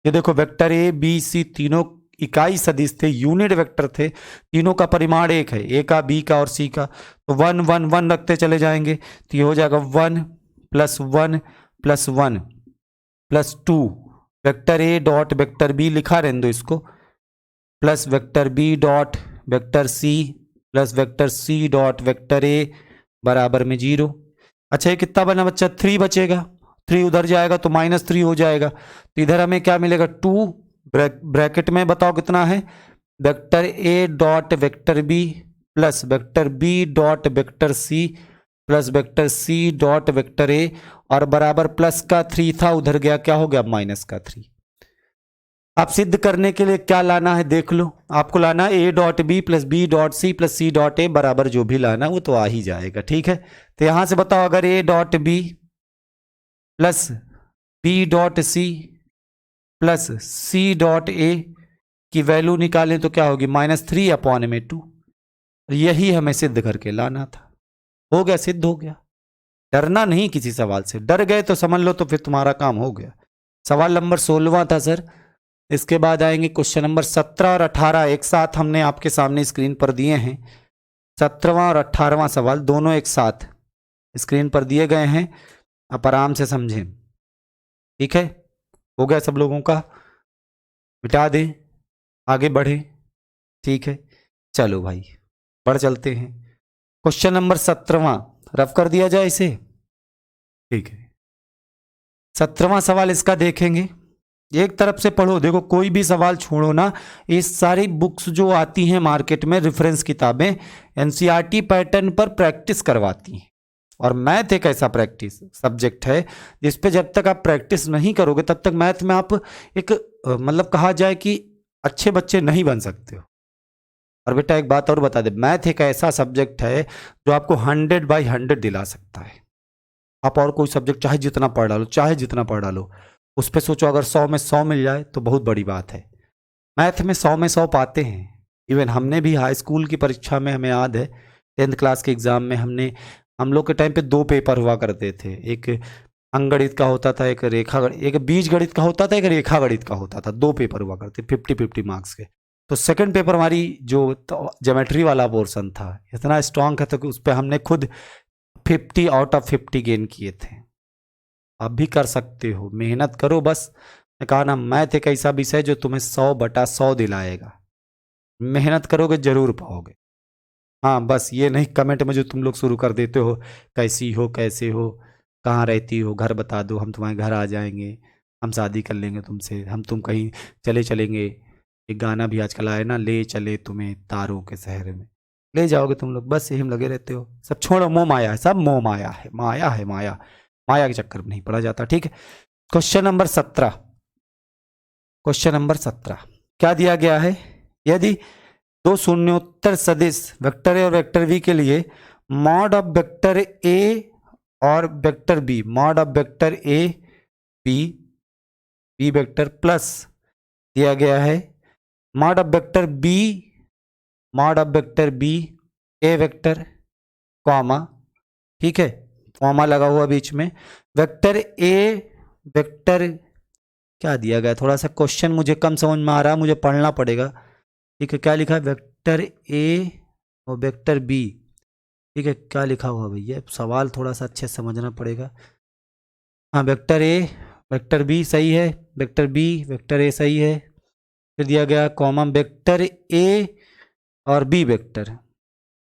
ये देखो वेक्टर ए बी सी तीनों इकाई सदिश थे, यूनिट वेक्टर थे, तीनों का परिमाण एक है, ए का, बी का और सी का, तो 1 1 1 रखते चले जाएंगे तो ये हो जाएगा 1 + 1 + 1 + 2 vector A dot vector B लिखा रहने दो इसको, plus vector B dot vector C plus vector C dot vector A बराबर में 0। अच्छा ये कितना बना बच्चा, 3 बचेगा, 3 उधर जाएगा तो -3 हो जाएगा, तो इधर हमें क्या मिलेगा 2 ब्रैकेट में बताओ कितना है, vector A dot vector B plus vector B dot vector C plus vector C dot vector A और बराबर प्लस का 3 था उधर गया, क्या हो गया -3। आप सिद्ध करने के लिए क्या लाना है देख लो, आपको लाना है A dot B plus B dot C plus C dot A बराबर जो भी लाना वो तो आ ही जाएगा, ठीक है। तो यहां से बताओ अगर A dot B plus B dot C plus C dot A की वैल्यू निकालें तो क्या होगी -3/2। यही हमें सिद्ध करके लाना था, हो गया, सिद्ध हो गया। डरना नहीं किसी सवाल से, डर गए तो समझ लो तो फिर तुम्हारा काम हो गया। सवाल नंबर 16 था सर। इसके बाद आएंगे क्वेश्चन नंबर 17 और 18 एक साथ हमने आपके सामने स्क्रीन पर दिए हैं। 17वां और 18वां सवाल दोनों एक साथ स्क्रीन पर दिए गए हैं, आप आराम से समझें, ठीक है। हो गया सब लोगों का, मिटा दें, आगे बढ़े, ठीक है। चलो भाई बढ़ चलते हैं। क्वेश्चन नंबर 17वां रफ कर दिया जाए इसे, ठीक है। 17वां सवाल इसका देखेंगे, एक तरफ से पढ़ो, देखो कोई भी सवाल छोड़ो ना। ये सारी बुक्स जो आती हैं मार्केट में, रेफरेंस किताबें एनसीईआरटी पैटर्न पर प्रैक्टिस करवाती हैं, और मैथ एक ऐसा प्रैक्टिस सब्जेक्ट है जिस पे जब तक आप प्रैक्टिस नहीं करोगे तब तक मैथ में आप एक मतलब कहा जाए कि अच्छे बच्चे नहीं बन सकते हो। और बेटा एक बात और बता दे, मैथ एक ऐसा सब्जेक्ट है जो आपको 100/100 दिला सकता है। आप और कोई सब्जेक्ट चाहे जितना पढ़ डालो, चाहे जितना पढ़ डालो, उस पर सोचो अगर 100 में 100 मिल जाए तो बहुत बड़ी बात है। मैथ में 100 में 100 पाते हैं। इवन हमने भी हाई स्कूल की परीक्षा में, हमें याद है 10th क्लास के एग्ज़ाम में हम लोग के टाइम पे 2 पेपर हुआ करते थे, एक अंकगणित का होता था, एक बीज गणित का होता था, एक रेखा गणित का होता था। 2 पेपर हुआ करते 50-50 मार्क्स के। तो सेकंड पेपर हमारी जो ज्योमेट्री वाला पोर्सन था इतना स्ट्रांग था कि उस पर हमने खुद 50 आउट ऑफ 50 गेन किए थे। आप भी कर सकते हो, मेहनत करो बस। मैं कहा ना, मैथ एक ऐसा विषय जो तुम्हें 100/100 दिलाएगा। मेहनत करोगे जरूर पाओगे। हाँ बस ये नहीं कमेंट में जो तुम लोग शुरू कर देते हो, कैसी हो, कैसे हो, कहाँ रहती हो, घर बता दो, हम तुम्हारे घर आ जाएंगे, हम शादी कर लेंगे तुमसे, हम तुम कहीं चलेंगे। एक गाना भी आजकल आया ना, ले चले तुम्हें तारों के शहर में, ले जाओगे तुम लोग, बस यही में लगे रहते हो। सब छोड़ो, मोह माया है, सब मोह माया है, माया है, माया माया के चक्कर में नहीं पड़ा जाता, ठीक है। क्वेश्चन नंबर 17, क्वेश्चन नंबर 17 क्या दिया गया है, यदि 2 शून्योत्तर सदिश वेक्टर ए और वेक्टर बी के लिए मॉड ऑफ वेक्टर ए और vector B, mod of vector A B vector plus दिया गया है mod of vector B A vector comma, ठीक है, कॉमा लगा हुआ बीच में, वेक्टर ए वेक्टर क्या दिया गया, थोड़ा सा क्वेश्चन मुझे कम समझ में आ रहा है, मुझे पढ़ना पड़ेगा, ठीक है। क्या लिखा है, वेक्टर ए और वेक्टर बी, ठीक है। क्या लिखा हुआ भैया, सवाल थोड़ा सा अच्छे से समझना पड़ेगा। हाँ वेक्टर ए वेक्टर बी सही है, वेक्टर बी वेक्टर ए सही है, फिर दिया गया कॉमा वेक्टर ए और बी वेक्टर।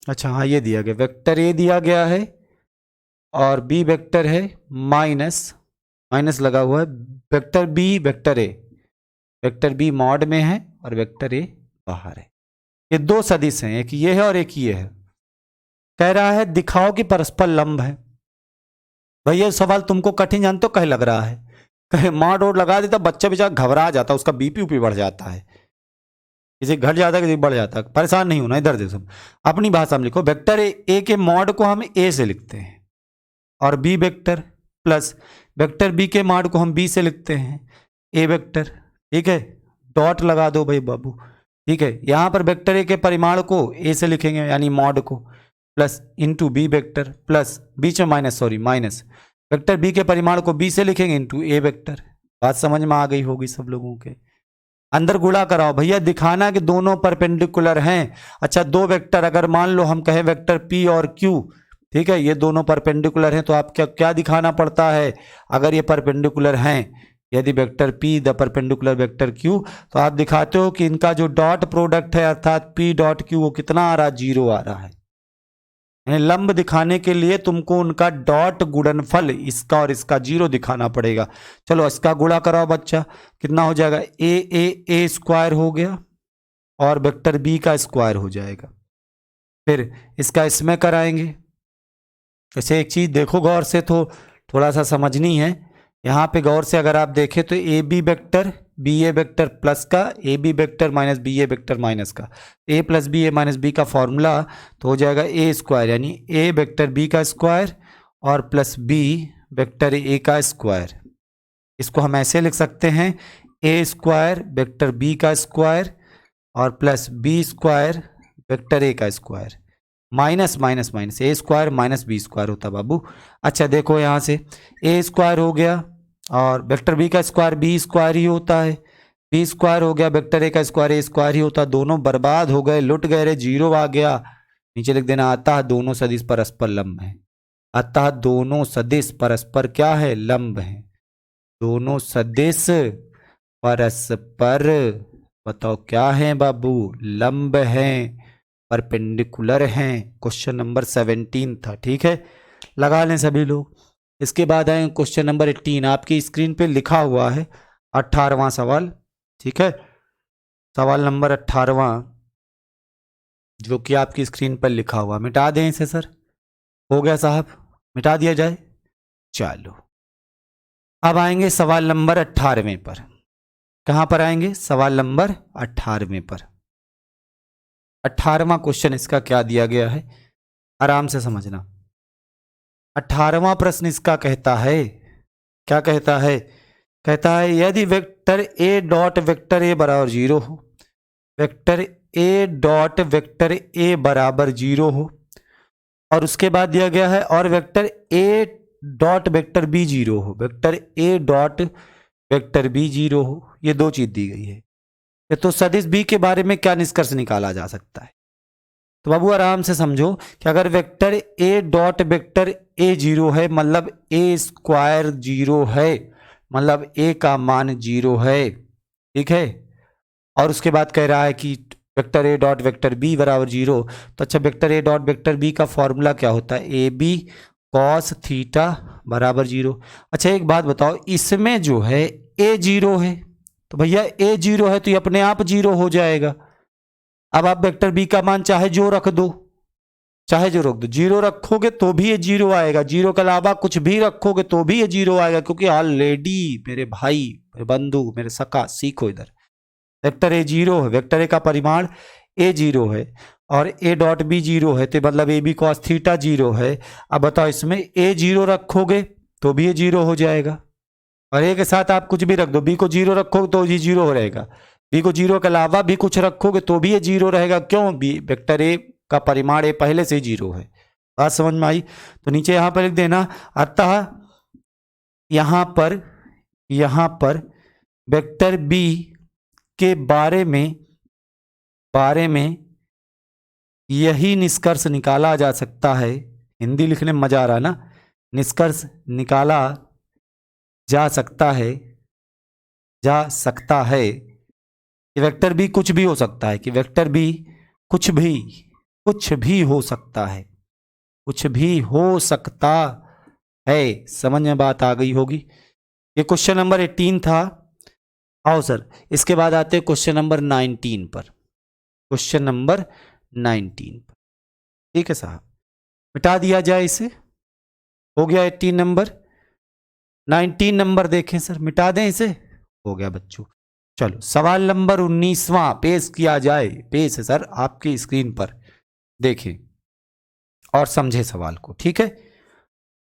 अच्छा हाँ ये दिया गया, वेक्टर ए दिया गया है और बी वेक्टर है माइनस लगा हुआ है, vector B vector B mod में है और वेक्टर ए बाहर है। ये 2 सदिश हैं, एक ये है और एक ये है। कह रहा है दिखाओ कि परस्पर लंब है। भैया ये सवाल तुमको कठिन जानते हो कहे लग रहा है, कहे मॉड और लगा देता बच्चा बेचारा घबरा जाता, उसका बीपी उपी बढ़ जाता है, किसी घट जाता है किसी बढ़ जाता है। परेशान नहीं होना, इधर देखो अपनी भाषा में लिखो, वेक्टर ए के मॉड को हम ए से लिखते हैं और B vector plus vector B के मॉड को हम बी से लिखते हैं ए वेक्टर, ठीक है। डॉट लगा दो भाई बाबू, ठीक है। यहाँ पर वेक्टर ए के परिमाण को ए से लिखेंगे यानी मॉड को, plus into B vector plus बीच में माइनस वेक्टर बी के परिमाण को बी से लिखेंगे इंटू ए वेक्टर। बात समझ में आ गई होगी सब लोगों के, अंदर गुणा कराओ भैया, दिखाना कि दोनों परपेंडिकुलर हैं। अच्छा, दो वेक्टर अगर मान लो हम कहें वेक्टर P और Q, ठीक है, ये दोनों परपेंडिकुलर हैं, तो आप क्या क्या दिखाना पड़ता है अगर ये परपेंडिकुलर हैं? यदि vector P the perpendicular vector Q, तो आप दिखाते हो कि इनका जो डॉट प्रोडक्ट है अर्थात P डॉट Q वो कितना आ रहा है? 0 आ रहा है। यानी लंब दिखाने के लिए तुमको उनका डॉट गुणनफल इसका और इसका 0 दिखाना पड़ेगा। चलो इसका गुणा कराओ बच्चा, कितना हो जाएगा? ए स्क्वायर हो गया और वेक्टर बी का स्क्वायर हो जाएगा। फिर इसका इसमें कराएंगे। वैसे एक चीज देखो गौर से, तो थोड़ा सा समझनी है यहाँ पे गौर से। अगर आप देखें तो A B vector B A vector plus का, A B vector minus B A vector minus का, A plus B A minus B का फॉर्मूला तो हो जाएगा ए स्क्वायर, यानी ए वेक्टर बी का स्क्वायर और प्लस बी वेक्टर ए का स्क्वायर। इसको हम ऐसे लिख सकते हैं, ए स्क्वायर वेक्टर बी का स्क्वायर और plus B square vector A का square, minus minus minus A square minus B square होता बाबू। अच्छा देखो यहाँ से ए स्क्वायर हो गया और वेक्टर बी का स्क्वायर बी स्क्वायर ही होता है, बी स्क्वायर हो गया वेक्टर ए का स्क्वायर ए स्क्वायर ही होता। दोनों बर्बाद हो गए, लुट गए रे, 0 आ गया। नीचे लिख देना, अतः दोनों सदिश परस्पर लंब हैं। अतः दोनों सदिश परस्पर क्या है? लंब हैं। दोनों सदिश परस्पर बताओ क्या है बाबू? लंब हैं, परपेंडिकुलर हैं। क्वेश्चन नंबर 17 था, ठीक है, लगा लें सभी लोग। इसके बाद आए क्वेश्चन नंबर 18, आपकी स्क्रीन पे लिखा हुआ है 18वां सवाल, ठीक है, सवाल नंबर 18वां जो कि आपकी स्क्रीन पर लिखा हुआ। मिटा दें इसे सर, हो गया साहब, मिटा दिया जाए। चलो अब आएंगे सवाल नंबर 18वें पर। कहां पर आएंगे? सवाल नंबर 18वें पर। 18वां क्वेश्चन इसका क्या दिया गया है, आराम से समझना। 18वां प्रश्न इसका कहता है, क्या कहता है? कहता है यदि vector A dot vector A बराबर 0 हो, vector A dot vector A बराबर 0 हो, और उसके बाद दिया गया है और vector A dot vector B 0 हो, vector A dot vector B 0 हो, ये दो चीज दी गई है। तो सदिश बी के बारे में क्या निष्कर्ष निकाला जा सकता है? तो बाबू आराम से समझो कि अगर वेक्टर ए डॉट वेक्टर ए 0 है, मतलब ए स्क्वायर 0 है, मतलब ए का मान 0 है, ठीक है, और उसके बाद कह रहा है कि vector A dot vector B बराबर 0, तो अच्छा vector A dot vector B का फॉर्मूला क्या होता है? ए बी कॉस थीटा बराबर 0। अच्छा एक बात बताओ, इसमें जो है ए 0 है, तो भैया ए 0 है तो ये अपने आप 0 हो जाएगा। अब आप वेक्टर बी का मान चाहे जो रख दो, चाहे जो रख दो, 0 रखोगे तो भी ये 0 आएगा, 0 के अलावा कुछ भी रखोगे तो भी ये 0 आएगा, क्योंकि ऑलरेडी मेरे भाई, मेरे बंधु, मेरे सखा, सीखो इधर, वेक्टर ए 0 है, वेक्टर ए का परिमाण ए 0 है और ए डॉट बी 0 है, तो मतलब ए बी कॉस थीटा 0 है। अब बताओ इसमें ए 0 रखोगे तो भी ये 0 हो जाएगा, और ए के साथ आप कुछ भी रख दो, बी को 0 रखोगे तो ये 0 रहेगा, बी को 0 के अलावा भी कुछ रखोगे तो भी ये 0 रहेगा। क्यों? बी वेक्टर ए का परिमाण ए पहले से 0 है। बात समझ में आई? तो नीचे यहां पर लिख देना, अतः यहां पर वेक्टर बी के बारे में यही निष्कर्ष निकाला जा सकता है। हिंदी लिखने में मजा आ रहा है ना? निष्कर्ष निकाला जा सकता है कि वेक्टर बी कुछ भी हो सकता है, कि वेक्टर बी कुछ भी हो सकता है, कुछ भी हो सकता है। समझ में बात आ गई होगी। ये क्वेश्चन नंबर 18 था। आओ सर इसके बाद आते हैं क्वेश्चन नंबर 19 पर, क्वेश्चन नंबर 19 पर, ठीक है साहब, मिटा दिया जाए इसे। हो गया 18 नंबर, 19 नंबर देखें सर, मिटा दें इसे, हो गया बच्चों। चलो सवाल नंबर 19वां पेश किया जाए। पेश है सर आपकी स्क्रीन पर, देखें और समझे सवाल को, ठीक है।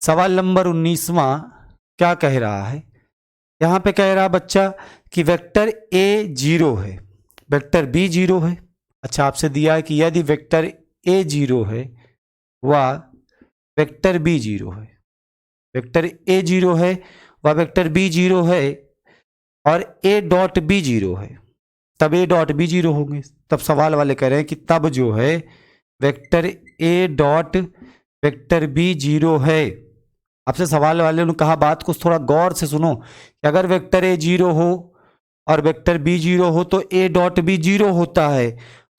सवाल नंबर 19वां क्या कह रहा है? यहां पे कह रहा बच्चा कि वेक्टर ए 0 है, वेक्टर बी 0 है। अच्छा आपसे दिया है कि यदि वेक्टर ए 0 है व वेक्टर बी 0 है, वेक्टर ए 0 है व वेक्टर बी 0 है और ए डॉट बी 0 है, तब ए डॉट बी जीरो होंगे। तब सवाल वाले कह रहे हैं कि तब जो है vector A dot vector B zero है। आपसे सवाल वाले ने कहा बात को थोड़ा गौर से सुनो कि अगर वेक्टर ए जीरो हो और वेक्टर बी जीरो हो तो ए डॉट बी जीरो होता है,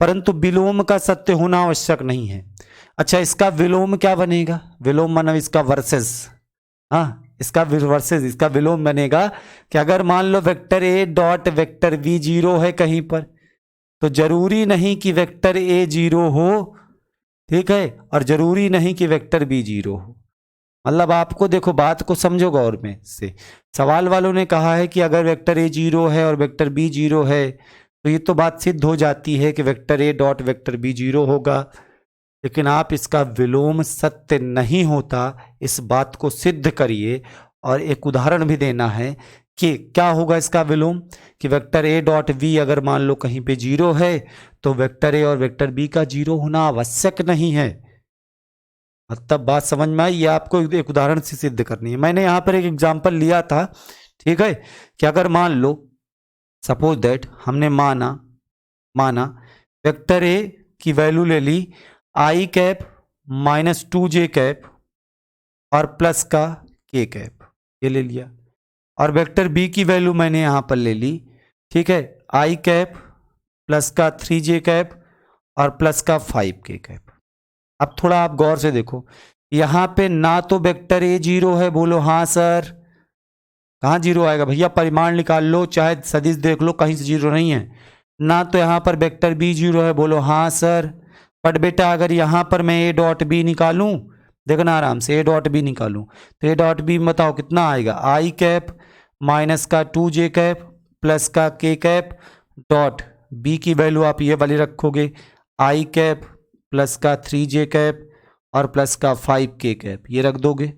परंतु विलोम का सत्य होना आवश्यक नहीं है। अच्छा, इसका विलोम क्या बनेगा? विलोम मतलब इसका वर्सेस, हाँ इसका वर्सेस, इसका विलोम बनेगा कि अगर मान लो vector A dot vector B zero है कहीं पर, तो जरूरी नहीं कि वेक्टर ए जीरो हो, ठीक है, और जरूरी नहीं कि वेक्टर बी जीरो हो। मतलब आपको देखो बात को समझो गौर में से। सवाल वालों ने कहा है कि अगर वेक्टर ए जीरो है और वेक्टर बी जीरो है तो ये तो बात सिद्ध हो जाती है कि vector A dot vector B zero होगा, लेकिन आप इसका विलोम सत्य नहीं होता इस बात को सिद्ध करिए। और एक उदाहरण भी देना है कि क्या होगा इसका विलोम, कि वेक्टर ए डॉट बी अगर मान लो कहीं पे जीरो है तो वेक्टर ए और वेक्टर बी का जीरो होना आवश्यक नहीं है। तब बात समझ में आई? ये आपको एक उदाहरण से सिद्ध करनी है। मैंने यहाँ पर एक एग्जाम्पल लिया था, ठीक है, कि अगर मान लो सपोज दैट हमने माना वेक्टर ए की वैल्यू ले ली आई कैप माइनस 2j कैप और प्लस का k कैप, ये ले लिया, और वेक्टर बी की वैल्यू मैंने यहां पर ले ली, ठीक है, आई कैप प्लस का 3j कैप और प्लस का 5k कैप। अब थोड़ा आप गौर से देखो, यहां पे ना तो वेक्टर ए जीरो है, बोलो हाँ सर, कहाँ जीरो आएगा भैया? परिमाण निकाल लो, चाहे सदिश देख लो, कहीं से जीरो नहीं है। ना तो यहाँ पर वेक्टर बी जीरो है, बोलो हाँ सर। बट बेटा अगर यहाँ पर मैं ए डॉट बी निकालूं, देखना आराम से, ए डॉट बी निकालूं तो ए डॉट बी बताओ कितना आएगा? आई कैप माइनस का 2j कैप प्लस का k कैप डॉट बी की वैल्यू आप ये वाली रखोगे, आई कैप प्लस का 3j कैप और प्लस का 5k कैप, ये रख दोगे।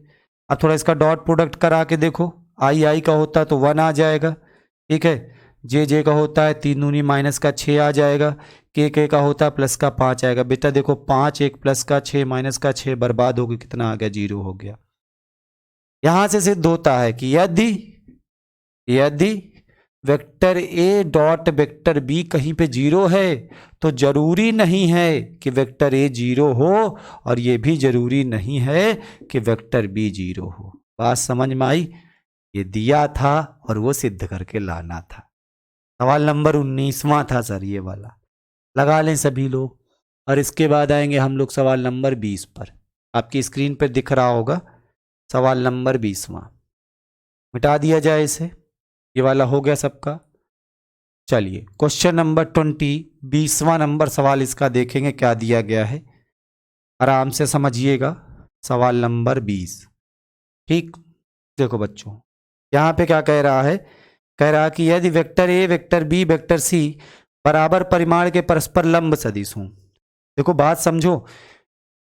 अब थोड़ा इसका डॉट प्रोडक्ट करा के देखो, आई का होता तो 1 आ जाएगा, ठीक है, जे का होता है 3 दूनी माइनस का 6 आ जाएगा, के का होता है प्लस का 5 आएगा। बेटा देखो 5 1 प्लस का 6 माइनस का 6 बर्बाद हो गया, कितना आ गया? जीरो हो गया। यहां से सिद्ध होता है कि यदि vector A dot vector B कहीं पे जीरो है तो जरूरी नहीं है कि वेक्टर ए जीरो हो, और ये भी जरूरी नहीं है कि वेक्टर बी जीरो हो। बात समझ में आई? ये दिया था और वो सिद्ध करके लाना था। सवाल नंबर 19वां था सर ये वाला, लगा लें सभी लोग। और इसके बाद आएंगे हम लोग सवाल नंबर 20 पर। आपकी स्क्रीन पर दिख रहा होगा सवाल नंबर 20वां। मिटा दिया जाए इसे, ये वाला हो गया सबका। चलिए क्वेश्चन नंबर 20, 20वां नंबर सवाल इसका देखेंगे क्या दिया गया है, आराम से समझिएगा। सवाल नंबर 20, ठीक, देखो बच्चों यहाँ पे क्या कह रहा है, कह रहा है कि यदि vector A vector B vector C बराबर परिमाण के परस्पर लंब सदिश हों। देखो बात समझो,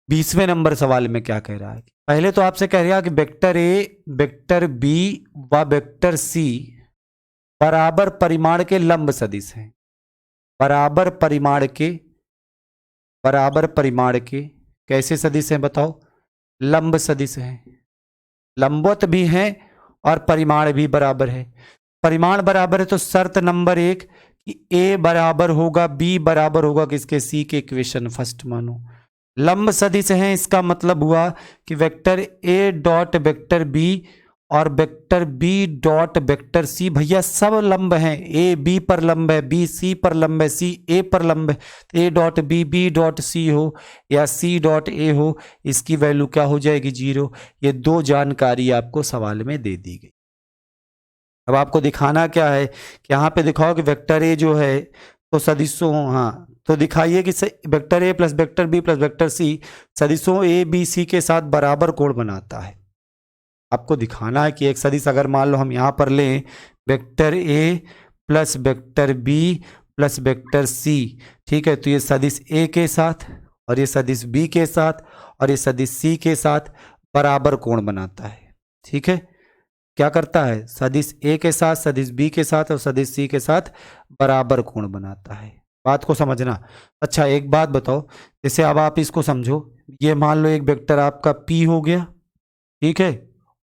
20वें नंबर सवाल में क्या कह रहा है। पहले तो आपसे कह रहा है कि वेक्टर ए वेक्टर बी व वेक्टर सी बराबर परिमाण के लंब सदिश हैं। बराबर परिमाण के कैसे सदिश हैं बताओ? लंब सदिश हैं, लंबवत भी हैं और परिमाण भी बराबर है। परिमाण बराबर है तो शर्त नंबर 1 कि ए बराबर होगा बी बराबर होगा किसके? सी के। इक्वेशन फर्स्ट मानो। लंब सदिश हैं, इसका मतलब हुआ कि vector A dot vector B और vector B dot vector C भैया सब लंब हैं। ए बी पर लंब है, बी सी पर लंब है, सी ए पर लंब है। A dot B dot C हो या सी डॉट ए हो, इसकी वैल्यू क्या हो जाएगी? जीरो। ये दो जानकारी आपको सवाल में दे दी गई। अब आपको दिखाना क्या है कि यहाँ पे दिखाओ कि वेक्टर ए जो है तो सदिशों, हाँ तो दिखाइए कि vector A plus vector B plus vector C सदिशों ए बी सी के साथ बराबर कोण बनाता है। आपको दिखाना है कि एक सदिश अगर मान लो हम यहाँ पर लें vector A plus vector B plus vector C, ठीक है, तो ये सदिश ए के साथ और ये सदिश बी के साथ और ये सदिश सी के साथ बराबर कोण बनाता है। ठीक है, क्या करता है? सदिश ए के साथ सदिश बी के साथ और सदिश सी के साथ बराबर कोण बनाता है। बात को समझना। अच्छा एक बात बताओ, जैसे अब आप इसको समझो, ये मान लो एक वेक्टर आपका P हो गया, ठीक है,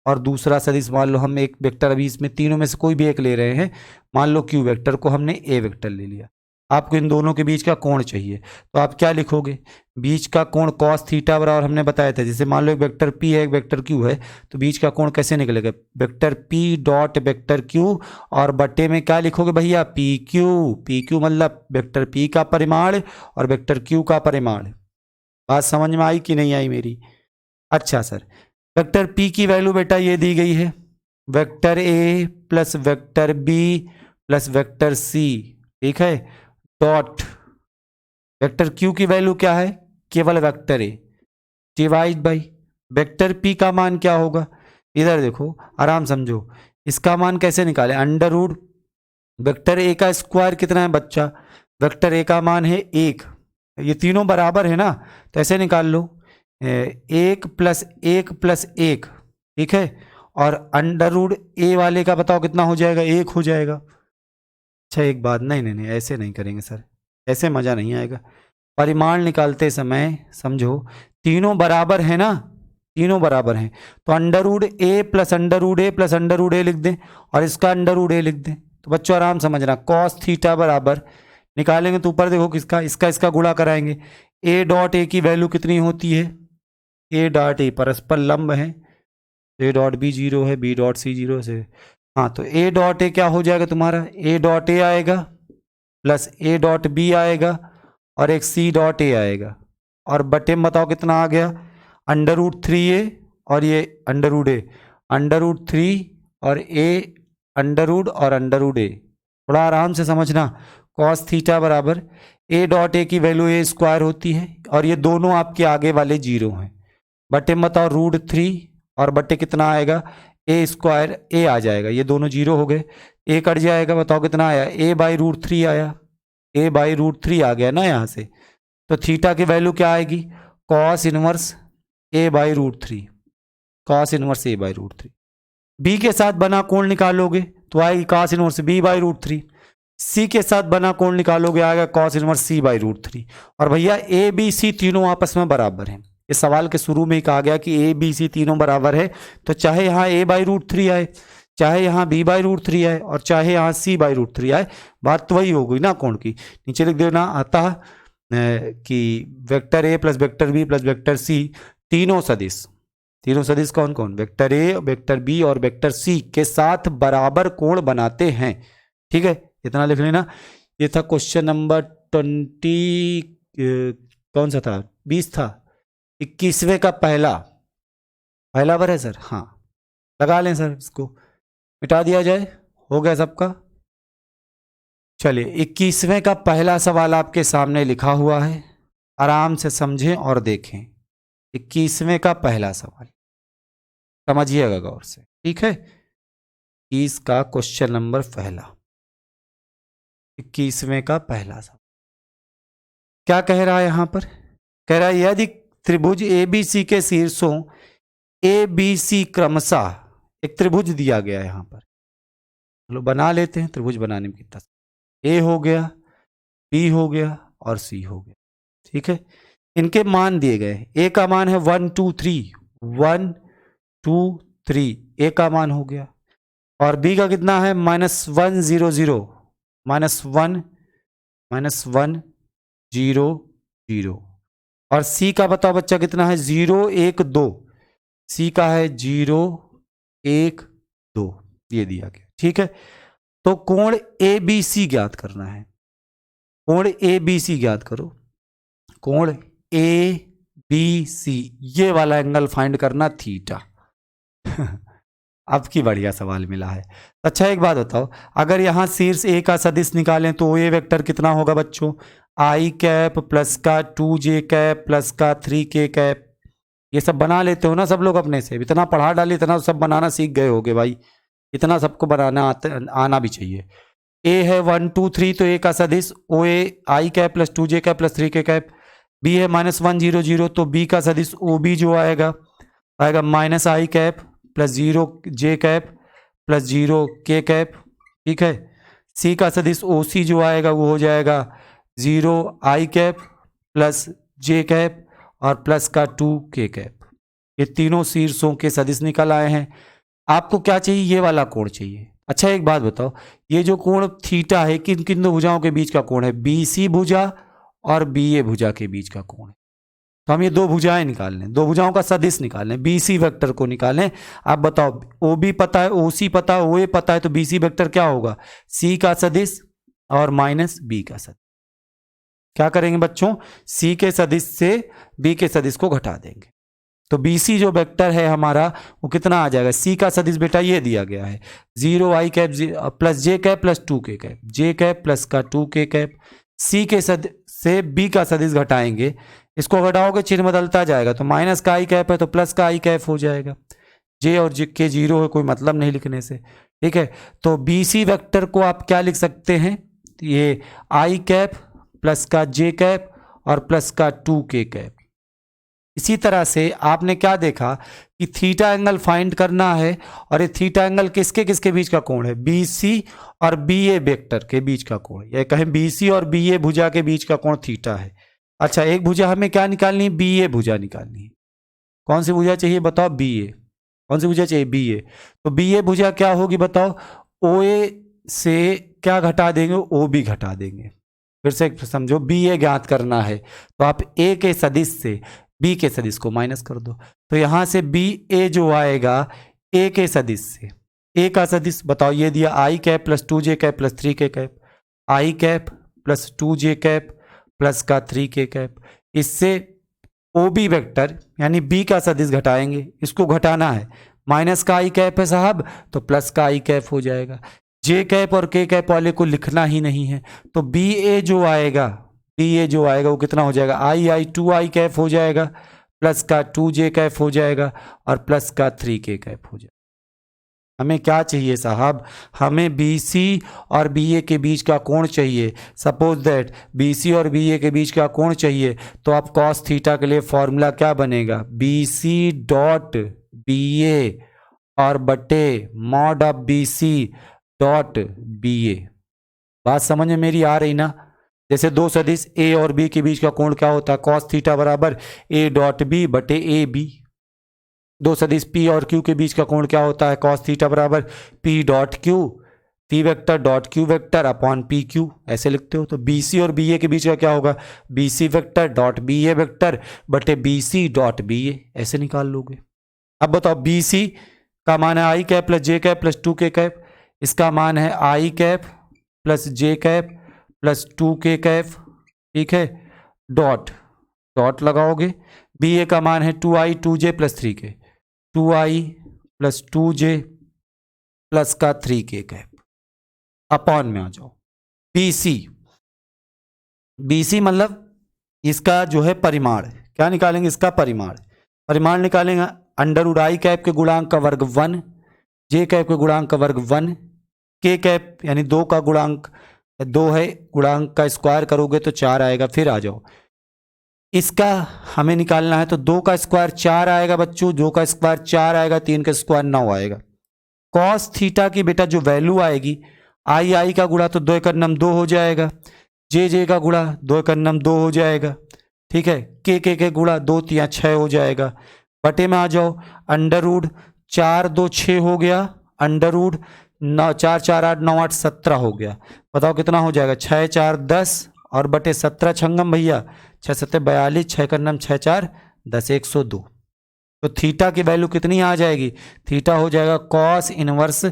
और दूसरा सदिश मान लो हम एक वेक्टर, अभी इसमें तीनों में से कोई भी एक ले रहे हैं, मान लो क्यू वेक्टर को हमने ए वेक्टर ले लिया, आपको इन दोनों के बीच का कोण चाहिए, तो आप क्या लिखोगे, बीच का कोण कॉस थीटा बराबर, हमने बताया था जैसे मान लो एक वेक्टर पी है एक वेक्टर क्यू है, तो बीच का कोण कैसे निकलेगा, vector P dot vector Q, और बट्टे में क्या लिखोगे भैया, पी क्यू मतलब वेक्टर पी का परिमाण और वेक्टर क्यू का परिमाण। बात समझ में आई कि नहीं आई मेरी? अच्छा सर, वेक्टर पी की वैल्यू बेटा ये दी गई है, vector A plus vector B plus vector C, ठीक है, डॉट वेक्टर क्यू की वैल्यू क्या है, केवल vector A divide by vector P का मान क्या होगा, इधर देखो आराम समझो, इसका मान कैसे निकाले, अंडर रूट वेक्टर ए का स्क्वायर कितना है बच्चा, वेक्टर ए का मान है 1, ये तीनों बराबर है ना, तो ऐसे निकाल लो 1 प्लस 1 प्लस 1, ठीक है, और अंडर रूट ए वाले का बताओ कितना हो जाएगा, 1 हो जाएगा। अच्छा एक बात, नहीं ऐसे नहीं करेंगे सर, ऐसे मज़ा नहीं आएगा, परिमाण निकालते समय समझो तीनों बराबर है ना, तीनों बराबर हैं, तो अंडर रूट ए प्लस अंडर रूट ए प्लस अंडर रूट ए लिख दें और इसका अंडर रूट ए लिख दें, तो बच्चों आराम समझना, कॉस थीटा बराबर निकालेंगे तो ऊपर देखो किसका, इसका गुणा कराएंगे, ए डॉट ए की वैल्यू कितनी होती है, ए डॉट ए परस्पर लंब है, ए डॉट बी 0 है, बी डॉट सी 0 से, हाँ तो ए डॉट ए क्या हो जाएगा तुम्हारा, ए डॉट ए आएगा प्लस ए डॉट बी आएगा और एक सी डॉट ए आएगा, और बटे में बताओ कितना आ गया, अंडर रूट 3a और ये अंडर रूट ए, अंडर रूट 3 और ए अंडर रूट और अंडर रूट ए, थोड़ा आराम से समझना, कॉस थीटा बराबर ए डॉट ए की वैल्यू ए स्क्वायर होती है और ये दोनों आपके आगे वाले 0 हैं, बटे में बताओ रूट 3 और बटे कितना आएगा, ए स्क्वायर ए आ जाएगा, ये दोनों 0 हो गए, ए कट जाएगा, बताओ कितना आया, ए बाई रूट 3 आया, ए बाई रूट 3 आ गया ना यहाँ से, तो थीटा की वैल्यू क्या आएगी, cos inverse A by root 3, cos inverse A by root 3, B के साथ बना कोण निकालोगे तो आएगी cos inverse B by root 3, C के साथ बना कोण निकालोगे आएगा cos inverse C by root 3, और भैया ए बी सी तीनों आपस में बराबर हैं, इस सवाल के शुरू में ही कहा गया कि ए बी सी तीनों बराबर है, तो चाहे यहाँ ए बाई रूट 3 आए, चाहे यहाँ बी बाई रूट 3 आए और चाहे यहाँ सी बाई रूट 3 आए, बात तो वही हो गई ना कोण की, नीचे लिख देना आता कि vector A plus vector B plus vector C तीनों सदिश कौन कौन, वेक्टर ए वेक्टर बी और वेक्टर सी के साथ बराबर कोण बनाते हैं, ठीक है, इतना लिख लेना। ये था क्वेश्चन नंबर 20, कौन सा था, 20 था, 21वें का पहला बार है सर, हाँ लगा लें सर, इसको मिटा दिया जाए, हो गया सबका। चलिए 21वें का पहला सवाल आपके सामने लिखा हुआ है, आराम से समझें और देखें, 21वें का पहला सवाल समझिएगा गौर से, ठीक है, 21 का क्वेश्चन नंबर पहला, 21वें का पहला सवाल क्या कह रहा है यहां पर, कह रहा है यदि त्रिभुज एबीसी के शीर्षों ए बी सी क्रमशः, एक त्रिभुज दिया गया है यहां पर, चलो बना लेते हैं, त्रिभुज बनाने में कितना, ए हो गया, बी हो गया और सी हो गया, ठीक है, इनके मान दिए गए, ए का मान है 1 2 3, 1 2 3, ए का मान हो गया, और बी का कितना है -1 0 0, -1 0 0, और सी का बताओ बच्चा कितना है 0 1 2, सी का है 0 1 2, ये दिया गया, ठीक है, तो कोण ए बी सी ज्ञात करना है, कोण ए बी सी ज्ञात करो, कोण ए बी सी, ये वाला एंगल फाइंड करना थीटा। अब की बढ़िया सवाल मिला है। अच्छा एक बात बताओ, अगर यहां शीर्ष ए का सदिश निकालें तो ए वेक्टर कितना होगा बच्चों, आई कैप प्लस का 2j कैप प्लस का 3k कैप, ये सब बना लेते हो ना सब लोग अपने से, इतना पढ़ा डाले, इतना सब बनाना सीख गए होगे भाई, इतना सबको बनाना आना भी चाहिए। ए है 1 2 3, तो ए का सदिश O A I cap plus 2j cap plus 3k cap, B है -1 0 0, तो बी का सदिश ओ बी जो आएगा -i cap plus 0j cap plus 0k cap, ठीक है, सी का सदिश ओ सी जो आएगा वो हो जाएगा 0i cap plus j cap और प्लस का 2k कैप, ये तीनों शीर्षों के सदिश निकल आए हैं। आपको क्या चाहिए, ये वाला कोण चाहिए। अच्छा एक बात बताओ, ये जो कोण थीटा है किन किन दो भुजाओं के बीच का कोण है, बीसी भुजा और बीए भुजा के बीच का कोण है। तो हम ये दो भुजाएं निकाल लें, दो भुजाओं का सदिश निकाल लें, बीसी वेक्टर को निकालें। आप बताओ, ओ बी पता है, ओ सी पता है, ओ ए पता है, तो बीसी वेक्टर क्या होगा, सी का सदिश और माइनस बी का सदिश। क्या करेंगे बच्चों, सी के सदिश से बी के सदिश को घटा देंगे। तो बीसी जो वेक्टर है हमारा वो कितना आ जाएगा, सी का सदिश बेटा ये दिया गया है 0 आई cap plus J cap plus 2 के कैप, जे कैप प्लस का 2 के कैप। सी के से बी का सदिश घटाएंगे, इसको घटाओगे चिन्ह बदलता जाएगा, तो माइनस का आई कैप है तो प्लस का आई कैप हो जाएगा। जे और जे के 0 है, कोई मतलब नहीं लिखने से, ठीक है। तो बीसी वेक्टर को आप क्या लिख सकते हैं, ये आई कैप प्लस का जे कैप और प्लस का 2 के कैप। इसी तरह से आपने क्या देखा कि थीटा एंगल फाइंड करना है, और ये थीटा एंगल किसके किसके बीच का कोण है, बीसी और बीए वेक्टर के बीच का कोण, या कहें बीसी और बीए भुजा के बीच का कोण थीटा है। अच्छा एक भुजा हमें क्या निकालनी है, बीए भुजा निकालनी है। कौन सी भुजा चाहिए बताओ, बीए। कौन सी भुजा चाहिए, बीए। तो बीए भुजा क्या होगी बताओ, ओए से क्या घटा देंगे, ओ बी घटा देंगे। फिर से समझो, बीए ज्ञात करना है तो आप ए के सदिश से बी के सदिश को माइनस कर दो, तो यहां से बी ए जो आएगा ए के सदिश से, ए का सदिश बताओ ये दिया आई कैप प्लस 2 जे कैप प्लस 3 के cap, I cap plus 2 J cap plus का 3 के कैप। इससे ओ बी वेक्टर यानी बी का सदिश घटाएंगे, इसको घटाना है, माइनस का आई कैप है साहब तो प्लस का आई कैप हो जाएगा। जे कैप और के कैप वाले को लिखना ही नहीं है, तो बी ए जो आएगा, बी ए जो आएगा वो कितना हो जाएगा, आई आई 2 आई कैप हो जाएगा, प्लस का 2 जे कैप हो जाएगा और प्लस का 3 के कैप हो जाएगा। हमें क्या चाहिए साहब, हमें बीसी और बीए के बीच का कोण चाहिए। सपोज दैट बीसी और बीए के बीच का कोण चाहिए, तो आप कॉस थीटा के लिए फॉर्मूला क्या बनेगा, बीसी डॉट बीए और बटे mod of BC dot BA. बात समझ में मेरी आ रही ना। जैसे दो सदिश ए और बी के बीच का कोण क्या होता है, कॉस थीटा बराबर ए डॉट बी बटे ए बी। दो सदिश पी और क्यू के बीच का कोण क्या होता है, कॉस थीटा बराबर P dot Q, P vector dot Q vector upon P Q, ऐसे लिखते हो। तो बीसी और बीए के बीच का क्या होगा, BC vector dot BA vector बटे बीसी डॉट बीए, ऐसे निकाल लोगे। अब बताओ, बीसी का मान है I cap plus J cap plus 2 के कैप, इसका मान है I cap plus J cap plus 2 के कैप, ठीक है, डॉट डॉट लगाओगे। बी ए का मान है 2i 2j प्लस 3 के, 2i प्लस 2j प्लस का 3 के कैप, अपॉन में आ जाओ बीसी। बीसी मतलब इसका जो है परिमाण, क्या निकालेंगे, इसका परिमाण। परिमाण निकालेंगे अंडर रूट आई कैप के गुणांक का वर्ग 1, जे कैप के गुणांक का वर्ग 1, के कैप यानी 2 का गुणांक 2 है, गुणांक का स्क्वायर करोगे तो 4 आएगा। फिर आ जाओ, इसका हमें निकालना है तो 2 का स्क्वायर 4 आएगा बच्चों, 2 का स्क्वायर 4 आएगा, 3 का स्क्वायर 9 आएगा। कॉस थीटा की बेटा जो वैल्यू आएगी, आई आई का गुणा तो 2 × 2 हो जाएगा, जे जे का गुणा 2 × 2 हो जाएगा, ठीक है, के गुणा 2 × 3 6 हो जाएगा। बटे में आ जाओ, अंडर रूट 4 2 6 हो गया, अंडर रूट 9 4 4 8 9 8 17 हो गया। बताओ कितना हो जाएगा, 6 4 10 और बटे 17 छंगम भैया, 6 7 42, 6 × 9 6 4 10 102। तो थीटा की वैल्यू कितनी आ जाएगी, थीटा हो जाएगा कॉस इनवर्स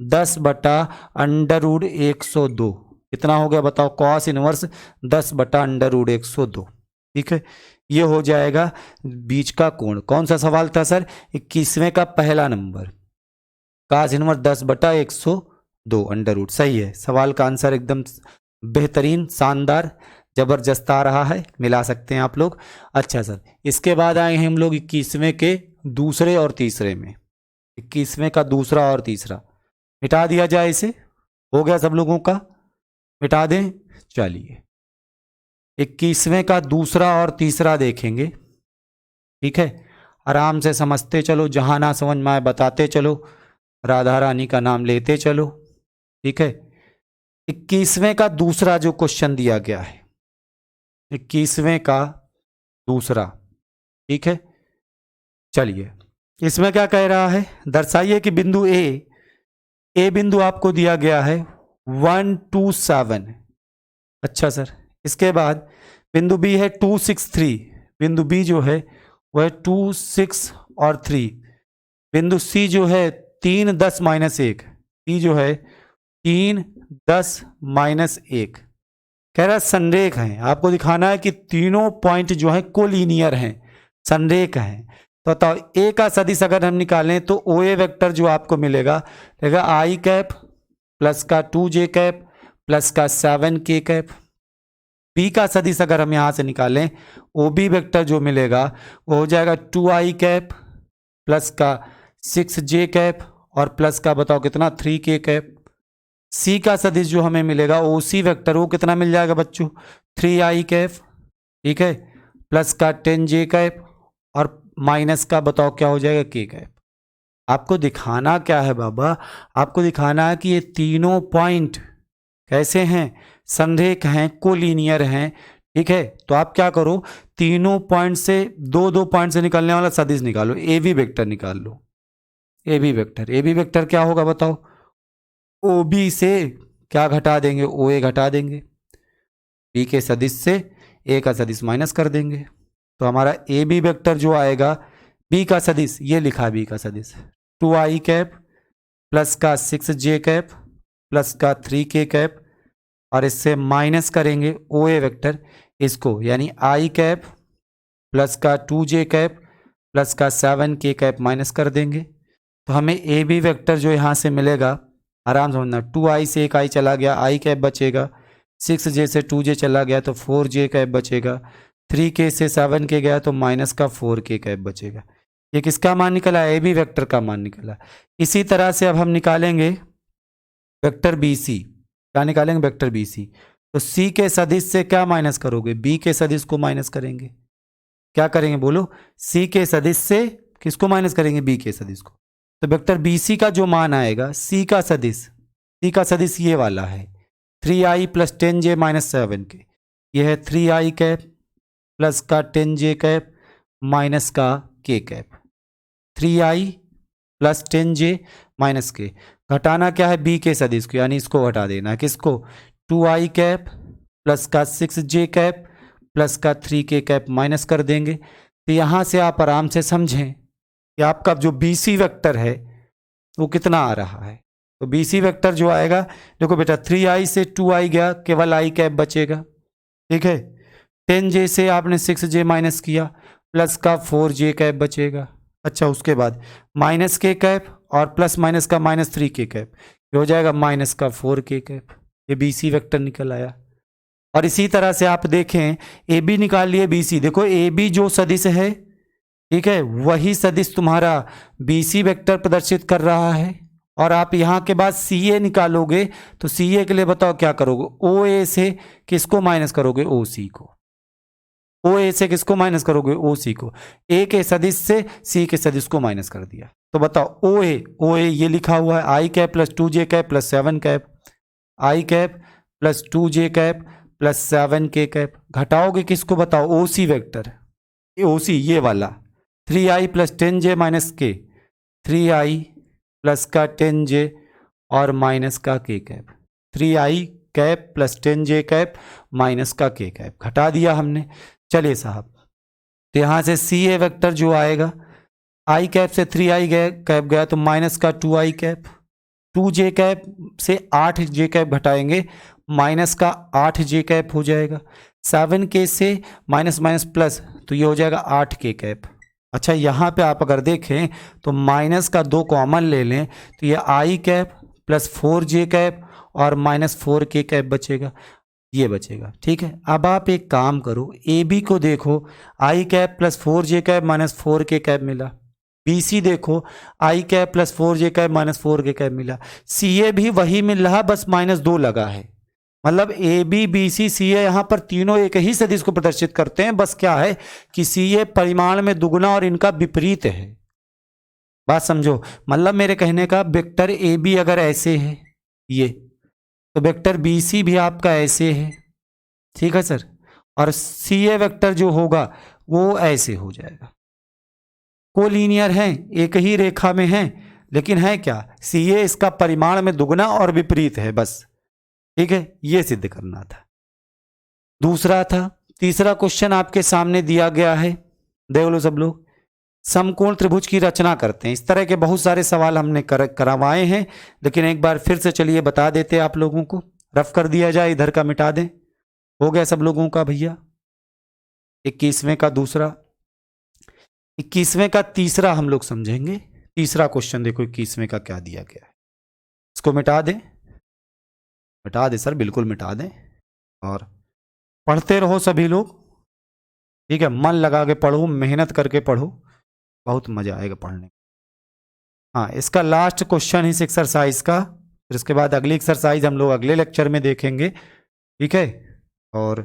10 बटा अंडर रूट 102। कितना हो गया बताओ, कॉस इनवर्स 10 बटा अंडर रूट 102, ठीक है। ये हो जाएगा बीच का कोण। कौन सा सवाल था सर, 21वें का पहला नंबर, कॉस इनवर्स 10 बटा 102 अंडर रूट। सही है, सवाल का आंसर एकदम बेहतरीन, शानदार, जबरदस्त आ रहा है, मिला सकते हैं आप लोग। अच्छा सर, इसके बाद आए हैं हम लोग 21वें के दूसरे और तीसरे में। 21वें का दूसरा और तीसरा मिटा दिया जाए, इसे हो गया सब लोगों का, मिटा दें। चलिए 21वें का दूसरा और तीसरा देखेंगे, ठीक है। आराम से समझते चलो, जहां ना समझ में आए बताते चलो, राधा रानी का नाम लेते चलो, ठीक है। 21वें का दूसरा जो क्वेश्चन दिया गया है, 21वें का दूसरा, ठीक है। चलिए इसमें क्या कह रहा है, दर्शाइए कि बिंदु ए बिंदु आपको दिया गया है 1 2 7। अच्छा सर, इसके बाद बिंदु बी है 2 6 3। बिंदु बी जो है वह है 2 6 और 3। बिंदु सी जो है 3 10 माइनस 1। सी जो है 3 10 माइनस 1। कह रहा है संरेख है, आपको दिखाना है कि तीनों पॉइंट जो है कोलिनियर हैं, संरेख हैं। तो बताओ ए का सदिश अगर हम निकालें तो ओ ए वेक्टर जो आपको मिलेगा आई कैप प्लस का 2j कैप प्लस का 7k कैप। बी का सदिश अगर हम यहां से निकालें ओ बी वेक्टर जो मिलेगा वो हो जाएगा 2i कैप प्लस का 6j कैप और प्लस का बताओ कितना 3k कैप। सी का सदिश जो हमें मिलेगा ओ सी वेक्टर वो कितना मिल जाएगा बच्चों 3i कैप, ठीक है, प्लस का 10j कैप और माइनस का बताओ क्या हो जाएगा k कैप। आपको दिखाना क्या है बाबा, आपको दिखाना है कि ये तीनों पॉइंट कैसे हैं, संरेख हैं, कोलिनियर हैं, ठीक है। तो आप क्या करो, तीनों पॉइंट से दो पॉइंट से निकलने वाला सदिश निकालो, ए बी वेक्टर निकाल लो। ए बी वेक्टर क्या होगा बताओ, ओ बी से क्या घटा देंगे, ओ ए घटा देंगे, बी के सदिश से ए का सदिश माइनस कर देंगे। तो हमारा ए बी वेक्टर जो आएगा, बी का सदिश ये लिखा, बी का सदिश 2i कैप प्लस का 6j कैप प्लस का 3k कैप और इससे माइनस करेंगे ओ ए वेक्टर इसको, यानी i कैप प्लस का 2j कैप प्लस का 7k कैप माइनस कर देंगे। तो हमें ए बी वेक्टर जो यहाँ से मिलेगा, आराम से समझना, 2i से एक i चला गया, i कैप बचेगा, 6j से 2j चला गया तो 4j कैप बचेगा, 3k से 7k गया तो माइनस का 4k कैप बचेगा। ये किसका मान निकला, ए बी वेक्टर का मान निकला। इसी तरह से अब हम निकालेंगे वेक्टर बी सी। क्या निकालेंगे, वेक्टर बी सी। तो सी के सदिश से क्या माइनस करोगे, बी के सदिश को माइनस करेंगे। क्या करेंगे बोलो, सी के सदिश से किसको माइनस करेंगे, बी के सदिश को। तो वेक्टर बी सी का जो मान आएगा, सी का सदिश ये वाला है 3i plus 10j minus 7k। ये है 3i कैप प्लस का 10j कैप माइनस का k cap. 3i plus 10j minus k, घटाना क्या है, बी के सदिश को, यानी इसको घटा देना है, किसको, 2i कैप प्लस का 6j कैप प्लस का 3k कैप माइनस कर देंगे। तो यहाँ से आप आराम से समझें कि आपका जो बी सी वेक्टर है वो कितना आ रहा है। तो बी सी वेक्टर जो आएगा, देखो बेटा 3i से 2i गया, केवल i कैप बचेगा, ठीक है। 10j से आपने 6j माइनस किया, प्लस का 4j कैप बचेगा। अच्छा, उसके बाद माइनस k कैप और प्लस माइनस का माइनस 3k कैप, ये हो जाएगा माइनस का 4k कैप। ये बी सी वेक्टर निकल आया। और इसी तरह से आप देखें, ए बी निकाल लिए, बी सी, देखो ए बी जो सदिश है, ठीक है, वही सदिश तुम्हारा बी सी वेक्टर प्रदर्शित कर रहा है। और आप यहाँ के बाद सी ए निकालोगे तो सी ए के लिए बताओ क्या करोगे, ओ ए से किसको माइनस करोगे, ओ सी को। ओ ए से किसको माइनस करोगे, ओ सी को। ए के सदिश से सी के सदिश को माइनस कर दिया। तो बताओ ओ ए ये लिखा हुआ है I cap plus 2j cap plus 7 cap, I cap plus 2j cap plus 7k cap. घटाओगे किसको बताओ, ओ सी वेक्टर, ओ सी ये वाला 3i plus 10j minus k, 3i plus का 10j और माइनस का k cap, 3i cap plus 10j cap minus का k cap घटा दिया हमने। चलिए साहब, तो यहाँ से सी ए वेक्टर जो आएगा, i कैप से 3i कैप गया तो माइनस का 2i कैप, 2j कैप से 8j कैप घटाएंगे, माइनस का 8j कैप हो जाएगा, 7k से माइनस माइनस प्लस तो ये हो जाएगा 8k कैप। अच्छा, यहाँ पे आप अगर देखें तो माइनस का 2 कॉमन ले लें तो ये i cap plus 4j cap और माइनस 4k कैप बचेगा, ये बचेगा, ठीक है। अब आप एक काम करो, ए बी को देखो, i cap plus 4j cap minus 4k cap मिला। बी सी देखो, i cap plus 4j cap minus 4k cap मिला। सी ए भी वही मिल रहा, बस माइनस 2 लगा है। मतलब ए बी बी सी सी ए यहाँ पर तीनों एक ही सदिश को प्रदर्शित करते हैं, बस क्या है कि सी ए परिमाण में दुगुना और इनका विपरीत है। बात समझो, मतलब मेरे कहने का वेक्टर ए बी अगर ऐसे है ये, तो वेक्टर बी सी भी आपका ऐसे है, ठीक है सर, और सी ए वेक्टर जो होगा वो ऐसे हो जाएगा। कोलिनियर हैं, एक ही रेखा में हैं, लेकिन है क्या, सी ए इसका परिमाण में दुगना और विपरीत है, बस। ठीक है, ये सिद्ध करना था। दूसरा था, तीसरा क्वेश्चन आपके सामने दिया गया है, देख लो सब लोग। समकोण त्रिभुज की रचना करते हैं। इस तरह के बहुत सारे सवाल हमने करवाए हैं, लेकिन एक बार फिर से चलिए बता देते आप लोगों को। रफ कर दिया जाए, इधर का मिटा दें। हो गया सब लोगों का भैया? 21वें का दूसरा, 21वें का तीसरा हम लोग समझेंगे। तीसरा क्वेश्चन देखो 21वें का क्या दिया गया है, इसको मिटा दें। मिटा दें सर, बिल्कुल मिटा दें। और पढ़ते रहो सभी लोग, ठीक है, मन लगा के पढ़ो, मेहनत करके पढ़ो, बहुत मजा आएगा पढ़ने। हाँ, इसका लास्ट क्वेश्चन इस एक्सरसाइज का, फिर इसके बाद अगली एक्सरसाइज हम लोग अगले लेक्चर में देखेंगे। ठीक है, और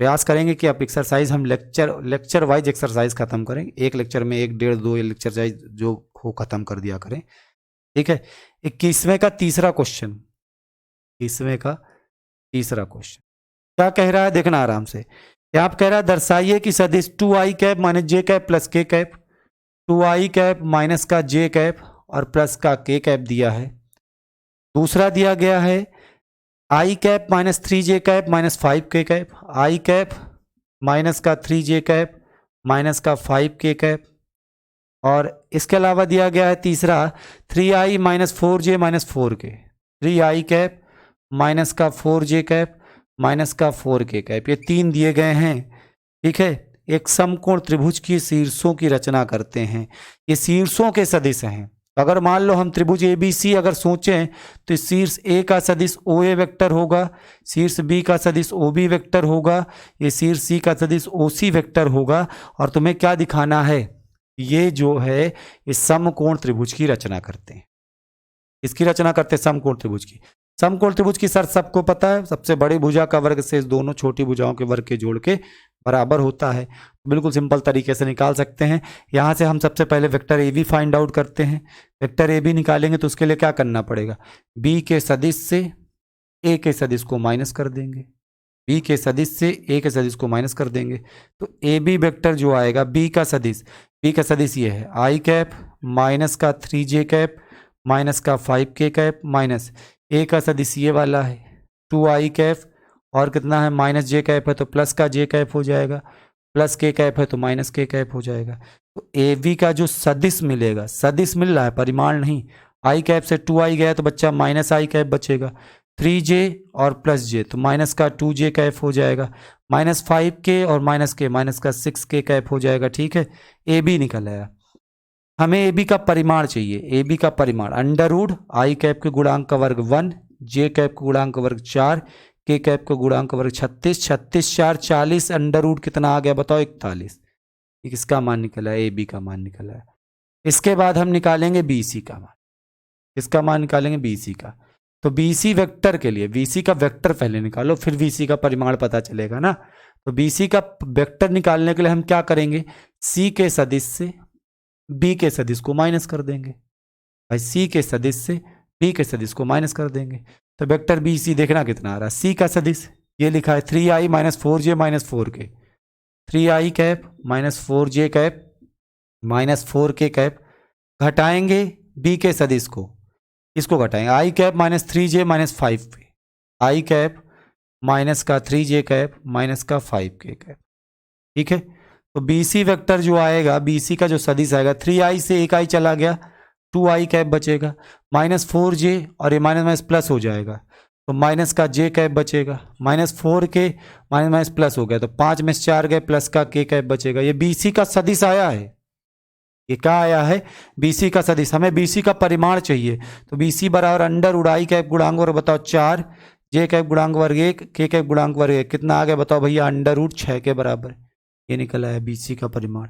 प्रयास करेंगे कि अब एक्सरसाइज हम लेक्चर वाइज एक्सरसाइज खत्म करें। एक लेक्चर में 1, 1.5, 2 एक्सरसाइज जो हो खत्म कर दिया करें। ठीक है, 21वें का तीसरा क्वेश्चन, 21वें का तीसरा क्वेश्चन क्या कह रहा है, देखना आराम से। यहाँ आप कह रहा है दर्शाइए कि सदिश 2i कैप माइनस जे कैप प्लस के कैप, 2i कैप माइनस का जे कैप और प्लस का के कैप दिया है। दूसरा दिया गया है i cap minus 3j cap minus 5k cap, i cap minus का 3j कैप माइनस का 5k कैप। और इसके अलावा दिया गया है तीसरा 3i minus 4j minus 4k, 3i cap minus का 4j कैप माइनस का 4k कैप। ये तीन दिए गए हैं। ठीक है, एक समकोण त्रिभुज की शीर्षों की रचना करते हैं। ये शीर्षों के सदिश हैं। अगर मान लो हम त्रिभुज ABC अगर सोचें तो शीर्ष A का सदिश OA वेक्टर होगा, शीर्ष B का सदिश OB वेक्टर होगा, ये शीर्ष C का सदिश OC वेक्टर होगा। और तुम्हें क्या दिखाना है, ये जो है इस समकोण त्रिभुज की रचना करते हैं। इसकी रचना करते हैं समकोण त्रिभुज की। समकोण त्रिभुज की शर्त सबको पता है, सबसे बड़ी भुजा का वर्ग से दोनों छोटी भुजाओं के वर्ग के जोड़ के बराबर होता है। बिल्कुल सिंपल तरीके से निकाल सकते हैं। यहाँ से हम सबसे पहले vector A B find out करते हैं। वेक्टर ए बी निकालेंगे तो उसके लिए क्या करना पड़ेगा, बी के सदिश से ए के सदिश को माइनस कर देंगे, बी के सदिश से ए के सदिश को माइनस कर देंगे। तो ए बी वेक्टर जो आएगा बी का सदिश ये है आई कैप माइनस का 3j कैप माइनस का 5k कैप माइनस ए का सदिश ये वाला है 2i कैप और कितना है माइनस जे कैप है तो प्लस का जे कैप हो जाएगा, प्लस के कैप है तो माइनस के कैप हो जाएगा। तो ए बी का जो सदिश मिलेगा, सदिश मिल रहा है परिमाण नहीं, आई कैप से 2i गया तो बच्चा माइनस आई कैप बचेगा, 3j और प्लस j तो माइनस का 2j कैप हो जाएगा, माइनस 5k और माइनस का 6k कैप हो जाएगा। ठीक है, ए बी निकल आया। हमें ए बी का परिमाण चाहिए। ए बी का परिमाण अंडर रूट आई कैप के गुणांक का वर्ग 1, जे कैप के गुणांक का वर्ग 4, के कैप का गुणांक का वर्ग 36, 36 4 40, अंडर रूट कितना आ गया बताओ 41। इसका मान निकला है, ए बी का मान निकला है। इसके बाद हम निकालेंगे बी सी का मान। इसका मान निकालेंगे बी सी का। तो बी सी वेक्टर के लिए बी सी का वेक्टर पहले निकालो, फिर बी सी का परिमाण पता चलेगा ना। तो बी सी का वेक्टर निकालने के लिए हम क्या करेंगे, सी के सदिश से बी के सदिश को माइनस कर देंगे। भाई सी के सदिश से बी के सदिश को माइनस कर देंगे तो वेक्टर बी सी देखना कितना आ रहा है। सी का सदिश ये लिखा है 3i minus 4j minus 4k, 3i cap minus 4j cap minus 4k cap. घटाएंगे बी के सदिश को, इसको घटाएंगे I cap minus 3j minus 5k, I cap minus का 3j कैप माइनस का 5k कैप। ठीक है, तो BC वेक्टर जो आएगा, BC का जो सदिश आएगा 3i से 1i चला गया 2i कैप बचेगा, माइनस 4j और ये माइनस माइनस प्लस हो जाएगा तो माइनस का j कैप बचेगा, minus 4k minus minus plus हो गया तो 5 में से 4 गए प्लस का k कैप बचेगा। ये BC का सदिश आया है। ये क्या आया है, BC का सदिश। हमें BC का परिमाण चाहिए तो BC बराबर अंडर रूट आई कैप गुणांक और बताओ 4, जे कैप गुणांक वर्ग 1, के कैप गुणांक वर्ग 1, कितना आ गया बताओ भैया, अंडर रूट 6 के बराबर। ये निकला है BC का परिमाण।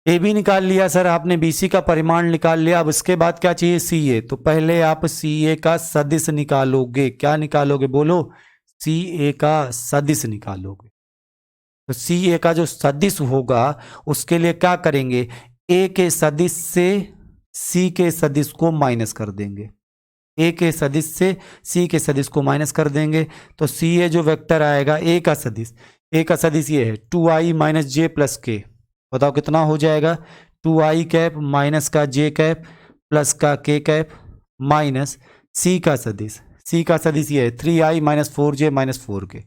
ए बी निकाल लिया सर आपने, BC का परिमाण निकाल लिया। अब इसके बाद क्या चाहिए, CA। तो पहले आप CA का सदिश निकालोगे। क्या निकालोगे बोलो, CA का सदिश निकालोगे। तो CA का जो सदिश होगा उसके लिए क्या करेंगे, A के सदिश से C के सदिश को माइनस कर देंगे, A के सदिश से C के सदिश को माइनस कर देंगे। तो CA जो वेक्टर आएगा A का सदिश, A का सदिश ये है 2i माइनस जे प्लस के, बताओ कितना हो जाएगा 2i कैप माइनस का j कैप प्लस का k कैप माइनस c का सदिश। c का सदिश ये है 3i minus 4j minus 4k।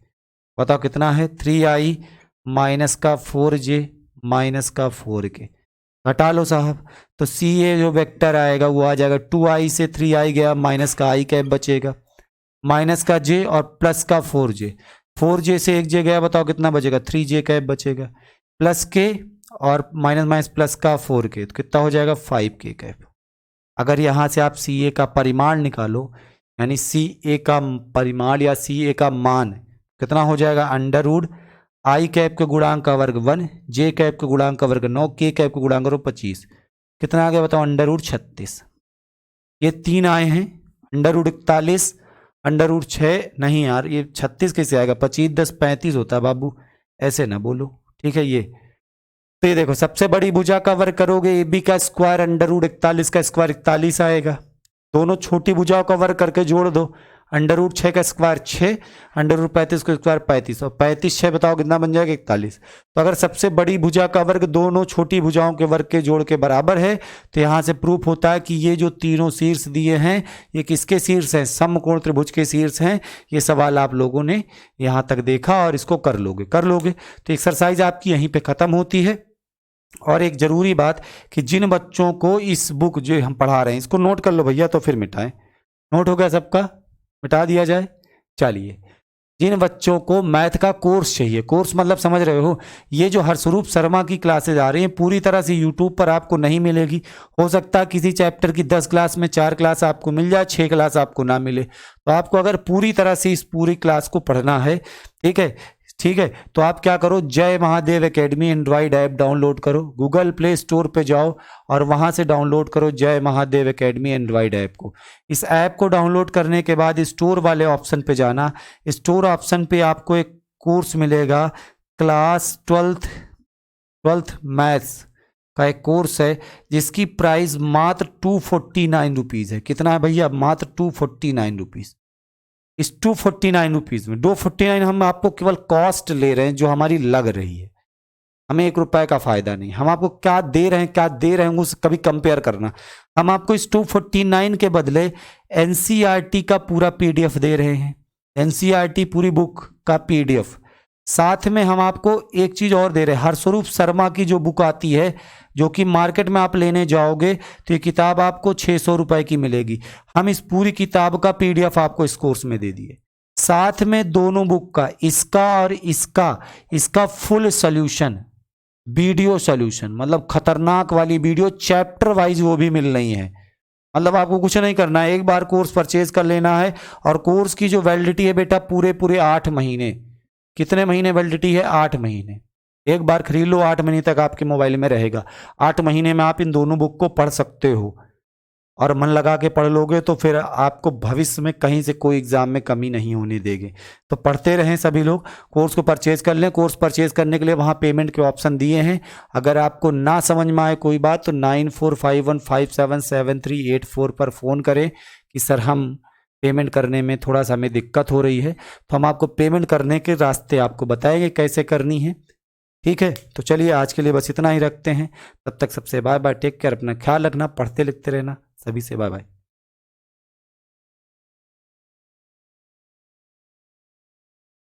बताओ कितना है? 3i माइनस का 4j माइनस का 4k। घटा लो साहब, तो सी ए जो वेक्टर आएगा वो आ जाएगा 2i से 3i गया माइनस का i कैप बचेगा माइनस का j और प्लस का 4j। 4j से एक j गया, बताओ कितना बचेगा? 3j कैप बचेगा प्लस k और माइनस माइनस प्लस का 4k, तो कितना हो जाएगा? 5k cap. अगर यहाँ से आप सी ए का परिमाण निकालो, यानी सी ए का परिमाण या सी ए का मान कितना हो जाएगा? अंडर रूट आई कैप के गुणांक का वर्ग 1, जे कैप के गुणांक का वर्ग 9, के कैप के गुणांक का 25। कितना आ गया बताओ? Under root 36। ये 3 आए हैं। अंडर रूट 41, अंडर रूट 6 नहीं यार, ये 36 कैसे आएगा? 25 10 35 होता है बाबू, ऐसे ना बोलो, ठीक है। ये तो ये देखो, सबसे बड़ी भुजा का वर्ग करोगे ए बी का स्क्वायर अंडर रूट 41 का स्क्वायर 41 आएगा। दोनों छोटी भुजाओं का वर्ग करके जोड़ दो, अंडर रूट 6 का स्क्वायर 6, अंडर रूट 35 का स्क्वायर 35, और 35 6 बताओ कितना बन जाएगा? 41। तो अगर सबसे बड़ी भुजा का वर्ग दोनों छोटी भुजाओं के वर्ग के जोड़ के बराबर है, तो यहाँ से प्रूफ होता है कि ये जो तीनों शीर्ष दिए हैं ये किसके शीर्ष हैं? समकोण त्रिभुज के शीर्ष हैं। ये सवाल आप लोगों ने यहाँ तक देखा और इसको कर लोगे तो एक्सरसाइज आपकी यहीं पर खत्म होती है। और एक जरूरी बात कि जिन बच्चों को इस बुक जो हम पढ़ा रहे हैं इसको नोट कर लो भैया, तो फिर मिटाएं। नोट हो गया सबका? मिटा दिया जाए। चलिए, जिन बच्चों को मैथ का कोर्स चाहिए, कोर्स मतलब समझ रहे हो, ये जो हरस्वरूप शर्मा की क्लासेज आ रही हैं पूरी तरह से यूट्यूब पर आपको नहीं मिलेगी। हो सकता है किसी चैप्टर की 10 क्लास में 4 क्लास आपको मिल जाए, 6 क्लास आपको ना मिले। तो आपको अगर पूरी तरह से इस पूरी क्लास को पढ़ना है, ठीक है, तो आप क्या करो, जय Mahadev academy Android app download करो, गूगल प्ले स्टोर पे जाओ और वहां से डाउनलोड करो जय महादेव एकेडमी एंड्रॉइड ऐप को। इस ऐप को डाउनलोड करने के बाद स्टोर वाले ऑप्शन पे जाना। स्टोर ऑप्शन पे आपको एक कोर्स मिलेगा, क्लास 12th मैथ्स का एक कोर्स है जिसकी प्राइस मात्र 249 रुपीज़ है। कितना है भैया? मात्र 249 रुपीज़। इस 249 रुपीज़ में 249 हम आपको केवल कॉस्ट ले रहे हैं जो हमारी लग रही है, हमें 1 रुपए का फायदा नहीं। हम आपको क्या दे रहे हैं उसे कभी कंपेयर करना। हम आपको इस 249 के बदले एनसीईआरटी का पूरा पीडीएफ दे रहे हैं, एनसीईआरटी पूरी बुक का पीडीएफ। साथ में हम आपको एक चीज और दे रहे हैं, हरस्वरूप शर्मा की जो बुक आती है, जो कि मार्केट में आप लेने जाओगे तो ये किताब आपको 600 रुपए की मिलेगी। हम इस पूरी किताब का पीडीएफ आपको इस कोर्स में दे दिए। साथ में दोनों बुक का, इसका और इसका फुल सोल्यूशन, वीडियो सोल्यूशन, मतलब खतरनाक वाली वीडियो चैप्टर वाइज वो भी मिल रही है। मतलब आपको कुछ नहीं करना है, एक बार कोर्स परचेज कर लेना है। और कोर्स की जो वैलिडिटी है बेटा पूरे 8 महीने। कितने महीने वैलिडिटी है? 8 महीने। एक बार खरीद लो, 8 महीने तक आपके मोबाइल में रहेगा। 8 महीने में आप इन दोनों बुक को पढ़ सकते हो और मन लगा के पढ़ लोगे तो फिर आपको भविष्य में कहीं से कोई एग्जाम में कमी नहीं होने देंगे। तो पढ़ते रहें सभी लोग, कोर्स को परचेज कर लें। कोर्स परचेज करने के लिए वहाँ पेमेंट के ऑप्शन दिए हैं। अगर आपको ना समझ में आए कोई बात तो 9451577384 पर फ़ोन करें कि सर हम पेमेंट करने में थोड़ा सा हमें दिक्कत हो रही है, तो हम आपको पेमेंट करने के रास्ते आपको बताएंगे कैसे करनी है। ठीक है, तो चलिए आज के लिए बस इतना ही रखते हैं। तब तक सबसे बाय बाय, टेक केयर, अपना ख्याल रखना, पढ़ते लिखते रहना। सभी से बाय बाय।